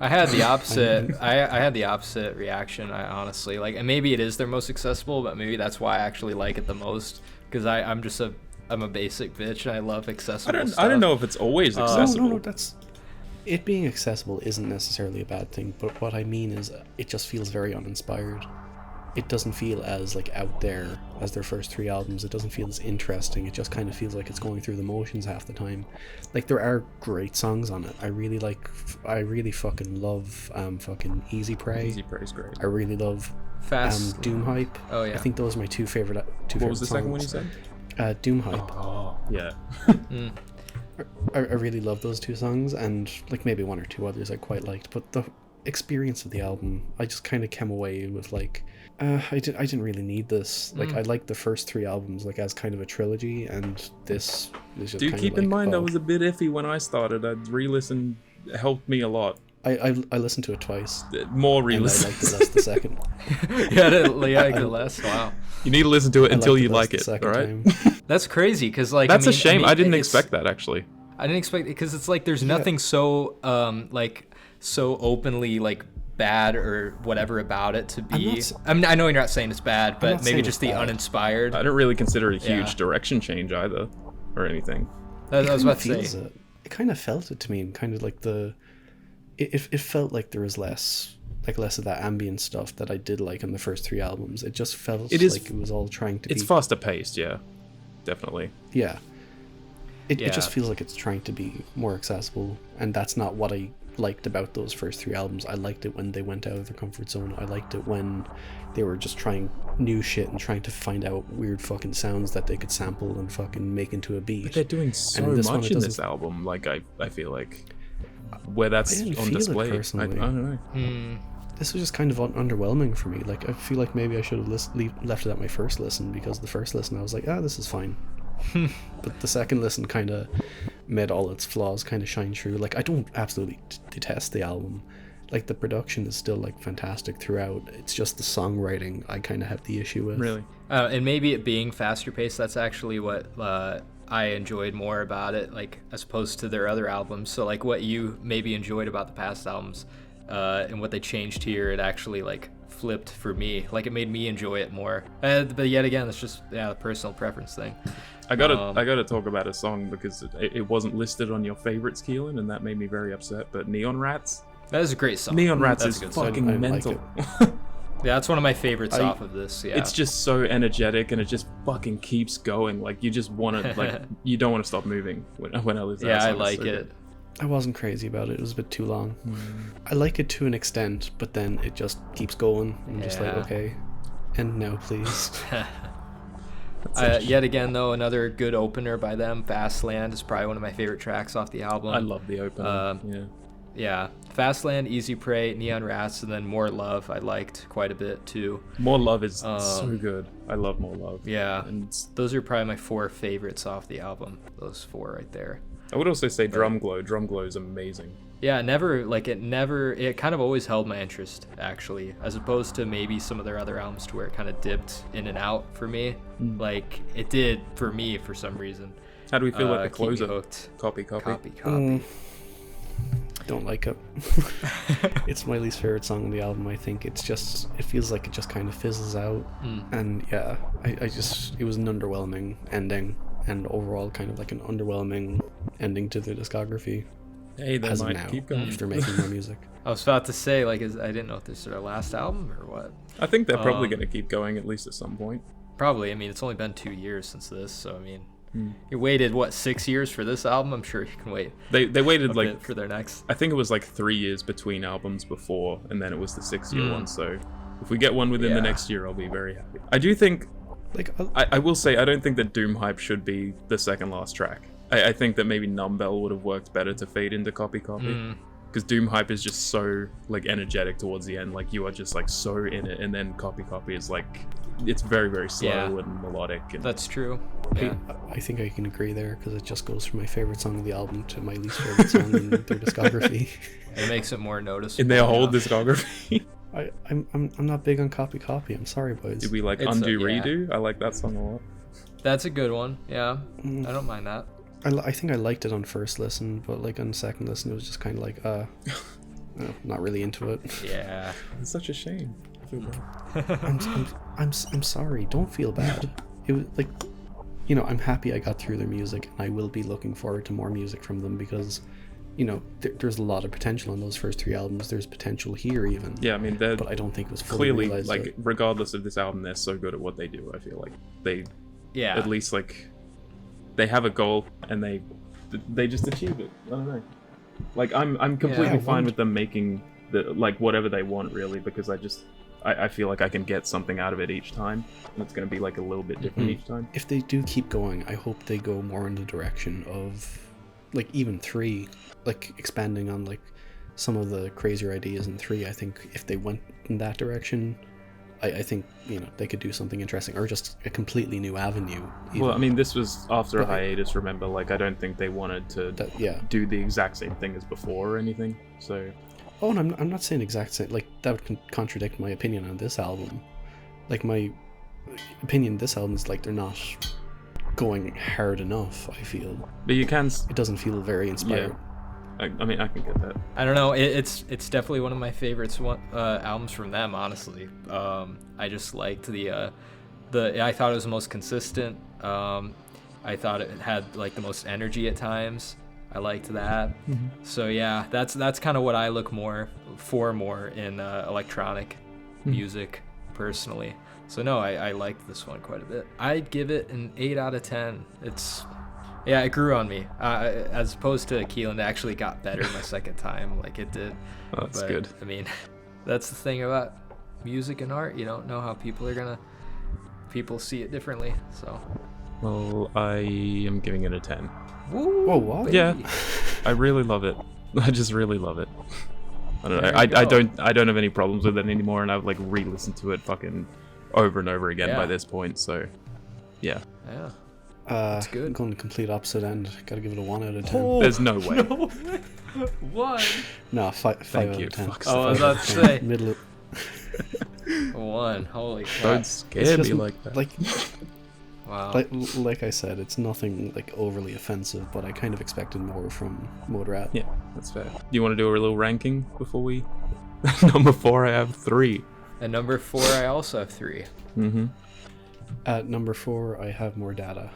I had the opposite. I had the opposite reaction. I honestly, like, and maybe it is their most accessible, but maybe that's why I actually like it the most, because I'm a basic bitch and I love accessible stuff. I don't know if it's always accessible. No, that's it. Being accessible isn't necessarily a bad thing, but what I mean is it just feels very uninspired. It doesn't feel as, like, out there as their first 3 albums. It doesn't feel as interesting. It just kind of feels like it's going through the motions half the time. Like, there are great songs on it. I really fucking love fucking Easy Prey. Easy Prey's great. I really love Fast Doom Hype. Oh yeah. I think those are my two favorite songs. What was the second one you said? Doom Hype. Oh, yeah. I really love those 2 songs, and, like, maybe 1 or 2 others I quite liked, but the experience of the album, I just kind of came away with, like, I didn't really need this. Like, I liked the first 3 albums, like, as kind of a trilogy, and this is just Dude, kind keep of in like, mind, I oh. was a bit iffy when I started. I'd re-listen. It helped me a lot. I listened to it twice. More And I re-listen. liked it less the second. Yeah, less. Wow. You need to listen to it I until liked you less like the it, second alright? time. That's crazy, because, like, That's I a shame. I didn't it's- expect that, actually. I didn't expect it, because it's like there's nothing so like so openly, like, bad or whatever about it to be. I mean, I know you're not saying it's bad, but not maybe saying just it's the bad. uninspired. I don't really consider it a huge Yeah. direction change either, or anything. I was about to feels say. it kind of felt it to me, and kind of like it felt like there was less of that ambient stuff that I did like on the first 3 albums. It just felt like it was all trying to It's be faster paced, yeah. Definitely. yeah. It Yeah. just feels like it's trying to be more accessible, and that's not what I liked about those first 3 albums. I liked it when they went out of their comfort zone. I liked it when they were just trying new shit and trying to find out weird fucking sounds that they could sample and fucking make into a beat. But they're doing so And this one, much it in this doesn't- album, like, I feel like, where that's I didn't on feel it display. I personally. don't know. This was just kind of underwhelming for me. Like, I feel like maybe I should have left it at my first listen, because the first listen I was like, this is fine. But the second listen kind of made all its flaws kind of shine through. Like, I don't absolutely detest the album. Like, the production is still, like, fantastic throughout. It's just the songwriting I kind of have the issue with. Really? And maybe it being faster paced, that's actually what I enjoyed more about it, like, as opposed to their other albums. So, like, what you maybe enjoyed about the past albums and what they changed here, it actually, like, flipped for me. Like, it made me enjoy it more. But yet again, it's just a personal preference thing. I gotta talk about a song, because it wasn't listed on your favorites, Keelan, and that made me very upset. But Neon Rats? That is a great song. Neon Rats That's is a good song. fucking I like mental. it. Yeah, that's one of my favorites off of this. Yeah, It's just so energetic, and it just fucking keeps going. Like, you just want to, like, you don't want to stop moving when I listen to that yeah, I song. It's like so it. good. I wasn't crazy about it. It was a bit too long. I like it to an extent, but then it just keeps going. I'm just like, Yeah. okay. And now, please. Yet again, though, another good opener by them. Fastland is probably one of my favorite tracks off the album. I love the opener. Yeah, Fastland, Easy Prey, Neon Rats, and then More Love I liked quite a bit too. More Love is so good. I love More Love. Yeah, and those are probably my 4 favorites off the album. Those 4 right there. I would also say Drum Glow. Drum Glow is amazing. Yeah, it kind of always held my interest, actually, as opposed to maybe some of their other albums to where it kind of dipped in and out for me. Like, it did for me for some reason. How do we feel about the closer? Hooked. Copy. Don't like it. It's my least favorite song on the album. I think it feels like it just kind of fizzles out. And yeah, it was an underwhelming ending, and overall kind of like an underwhelming ending to the discography. Hey, they as might of now, keep going after making more music. I was about to say, like, I didn't know if this is their last album or what. I think they're probably going to keep going at least at some point. Probably. I mean, it's only been 2 years since this, so I mean, you waited 6 years for this album? I'm sure you can wait. They waited a bit for their next. I think it was like 3 years between albums before, and then it was the 6-year one. So if we get one within the next year, I'll be very happy. I do think, like, I will say, I don't think that Doom Hype should be the second last track. I think that maybe Numbell would have worked better to fade into Copy. Because Doom Hype is just so, like, energetic towards the end. Like, you are just, like, so in it. And then Copy is, like, it's very, very slow and melodic. And that's true. Yeah. I think I can agree there, because it just goes from my favorite song of the album to my least favorite song in their discography. It makes it more noticeable. In their whole discography. I'm not big on Copy. I'm sorry, boys. Did we like Undo Redo? I like that song a lot. That's a good one. Yeah. I don't mind that. I think I liked it on first listen, but like on second listen, it was just kind of like, not really into it. Yeah, it's such a shame. I feel bad. I'm sorry. Don't feel bad. It was like, I'm happy I got through their music, and I will be looking forward to more music from them because, there's a lot of potential in those first 3 albums. There's potential here even. Yeah, I mean, but I don't think it was fully clearly realized like yet. Regardless of this album, they're so good at what they do. I feel like they, at least like. They have a goal and they just achieve it. I don't know. Like I'm completely fine with them making whatever they want really, because I feel like I can get something out of it each time, and it's going to be like a little bit different each time. If they do keep going, I hope they go more in the direction of like even 3, like expanding on like some of the crazier ideas in 3. I think if they went in that direction, I think they could do something interesting, or just a completely new avenue. Even. Well, I mean, this was after a hiatus. Remember, like I don't think they wanted to do the exact same thing as before or anything. So, and I'm not saying exact same. Like that would contradict my opinion on this album. Like my opinion, this album is like they're not going hard enough. I feel, but you can. It doesn't feel very inspired. Yeah. I mean, I can get that. I don't know. It's definitely one of my favorites albums from them, honestly. I just liked I thought it was the most consistent. I thought it had like the most energy at times. I liked that. So yeah, that's kind of what I look for more in electronic music personally. So no, I liked this one quite a bit. I'd give it an 8 out of 10. It grew on me. As opposed to Keelan, it actually got better my second time, like it did. Oh, that's good. I mean, that's the thing about music and art. You don't know how people see it differently. So. Well, I am giving it a 10. Woo, whoa, what? Yeah, I really love it. I just really love it. I don't know. I don't have any problems with it anymore, and I've like re-listened to it fucking over and over again by this point. So, yeah. Yeah. That's good. I'm going the complete opposite end. Gotta give it a 1 out of 10. Oh, there's no way. No way. 1. No, 5 out of 10. Oh, I was about to say. Middle. 1. Holy crap. Don't scare me like that. Like, wow. Like I said, it's nothing like overly offensive, but I kind of expected more from Moderat. Yeah, that's fair. Do you want to do a little ranking before we? Number 4, I have 3. And number 4, I also have 3. At number 4, I have More Data.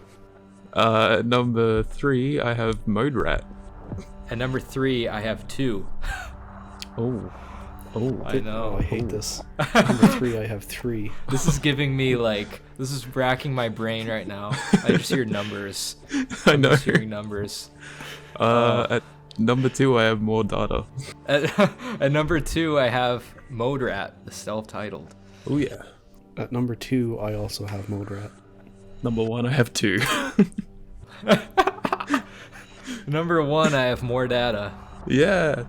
Number 3, I have Moderat. And number 3, I have 2. Oh, I know. I hate this. Number 3, I have 3. This is giving me this is racking my brain right now. I just hear numbers. I know. I'm just hearing numbers. At number 2, I have More Data. At number 2, I have Moderat, the self-titled. Oh yeah. At number 2, I also have Moderat. Number 1, I have 2. Number 1, I have more data. Yeah.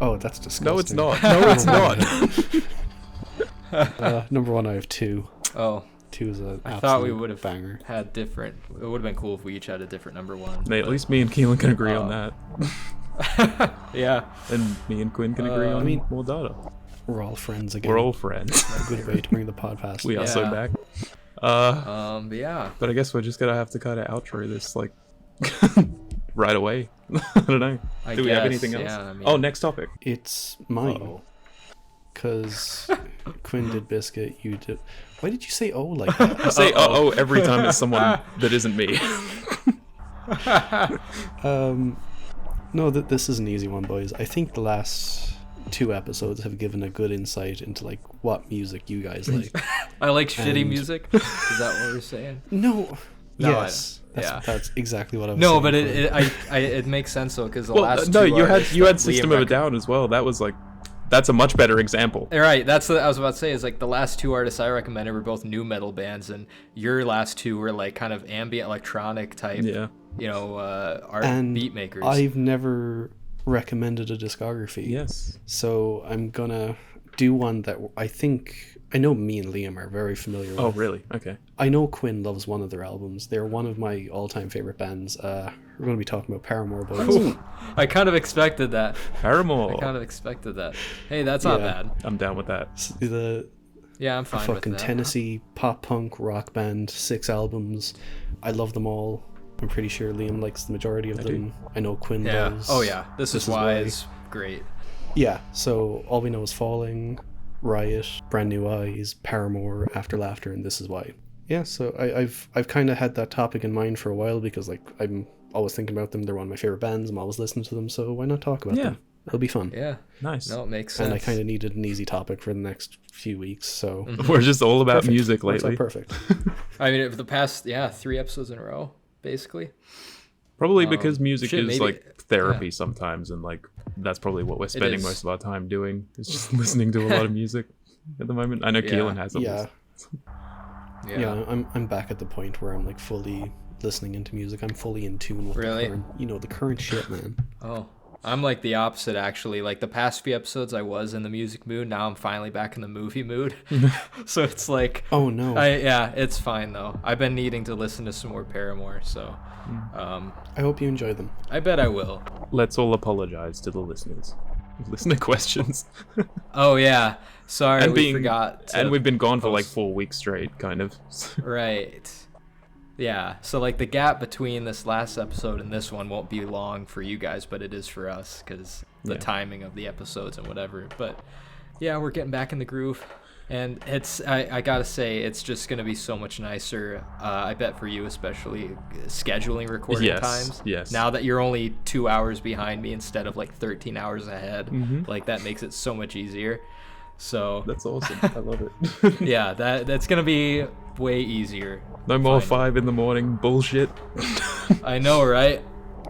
Oh, that's disgusting. No, it's not. No, it's not. Number 1, I have 2. Oh. 2 is an I thought we would have banger. had different. It would have been cool if we each had a different number 1. Mate, at least me and Keelan can agree on that. Yeah. And me and Quinn can agree on more data. We're all friends again. We're all friends. A good way to bring the pod past. We are so back. But yeah. But I guess we're just gonna have to kind of outro this like right away. I don't know. Do we have anything else? Yeah, I mean, oh, next topic. It's mine. Because Quinn did biscuit, you did. Why did you say oh like that? I say oh every time it's someone that isn't me. No, this is an easy one, boys. I think the last 2 episodes have given a good insight into like what music you guys like. I like shitty music. Is that what we're saying? No. No, Yes. That's exactly what I was No, saying. but it makes sense though, because the last no, two you artists had that System Liam of a Down as well. That was like that's a much better example. Right, that's what I was about to say. Is like the last 2 artists I recommended were both new metal bands, and your last 2 were like kind of ambient electronic type. Yeah. You know, art and beat makers. I've never recommended a discography. Yes. So I'm gonna do one that I know me and Liam are very familiar with. Oh, really? Okay. I know Quinn loves one of their albums. They're one of my all-time favorite bands. We're going to be talking about Paramore, boys. Ooh, I kind of expected that. Paramore. I kind of expected that. Hey, that's not bad. I'm down with that. The Yeah, I'm fine with fucking that. Tennessee pop-punk rock band, 6 albums. I love them all. I'm pretty sure Liam likes the majority of them. I know Quinn Yeah. does. Oh yeah. This is why is great. Yeah, so All We Know Is Falling, Riot, Brand New Eyes, Paramore, After Laughter, and This Is Why. Yeah, so I've kind of had that topic in mind for a while because like I'm always thinking about them. They're one of my favorite bands. I'm always listening to them, so why not talk about them? It'll be fun. Yeah. Nice. No, it makes sense. And I kind of needed an easy topic for the next few weeks, so We're just all about Perfect. music Works out lately. perfect. I mean, for the past 3 episodes in a row, basically. Probably because music is maybe- like therapy sometimes, and like that's probably what we're spending is. most of our time doing. Is just listening to a lot of music at the moment. I know Keelan has a Yeah. list. Yeah, I'm back at the point where I'm like fully listening into music. I'm fully in tune with Really? the current shit, man. Oh, I'm like the opposite actually. Like the past few episodes, I was in the music mood. Now I'm finally back in the movie mood. So it's like, Oh no. it's fine though. I've been needing to listen to some more Paramore, so I hope you enjoy them. I bet I will. Let's all apologize to the listeners. Listener questions. Oh yeah, sorry, And we forgot. And we've been gone for like post. 4 weeks straight, kind of. Right. Yeah, so like the gap between this last episode and this one won't be long for you guys, but it is for us because the timing of the episodes and whatever. But yeah, we're getting back in the groove, and it's I gotta say it's just gonna be so much nicer. I bet for you especially scheduling recording times. Yes. Now that you're only 2 hours behind me instead of like 13 hours ahead, like that makes it so much easier. So That's awesome. I love it. yeah, that's gonna be way easier. No more Finally. 5 a.m. bullshit. I know, right?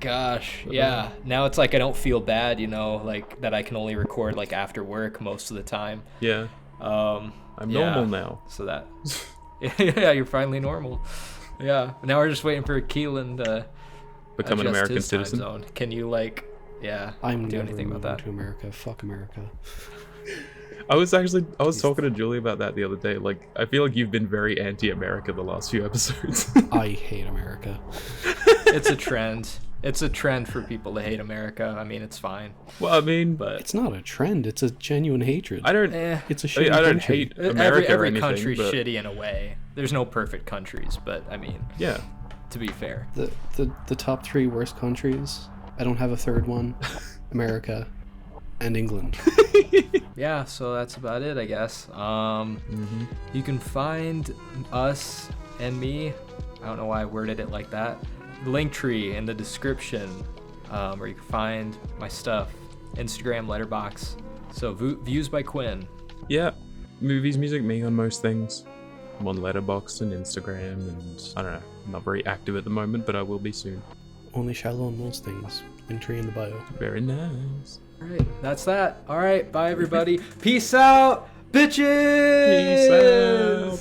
Gosh, yeah. Now it's like I don't feel bad, like that I can only record like after work most of the time. Yeah. I'm Yeah. normal now. So that, yeah, you're finally normal. Yeah. Now we're just waiting for Keelan to Become an adjust American his time citizen. zone. Can you I'm do never anything about moving that? to America. Fuck America. I was talking to Julie about that the other day. Like, I feel like you've been very anti-America the last few episodes. I hate America. It's a trend. It's a trend for people to hate America. I mean, it's fine, Well, I mean, but It's not a trend. It's a genuine hatred. I don't. It's a I, shitty mean, I don't country. hate America every or anything. country's but shitty in a way. There's no perfect countries, but I mean, yeah, to be fair. The top 3 worst countries. I don't have a third one. America and England. Yeah, so that's about it, I guess. You can find us and me. I don't know why I worded it like that. Linktree in the description, where you can find my stuff. Instagram, Letterbox. So views by Quinn. yeah. Movies, music, me on most things. I'm on Letterboxd and Instagram, and I don't know. I'm not very active at the moment, but I will be soon. Only shallow on most things. Linktree in the bio. Very nice. All right, that's that. All right, bye everybody. Peace out, bitches. Peace out.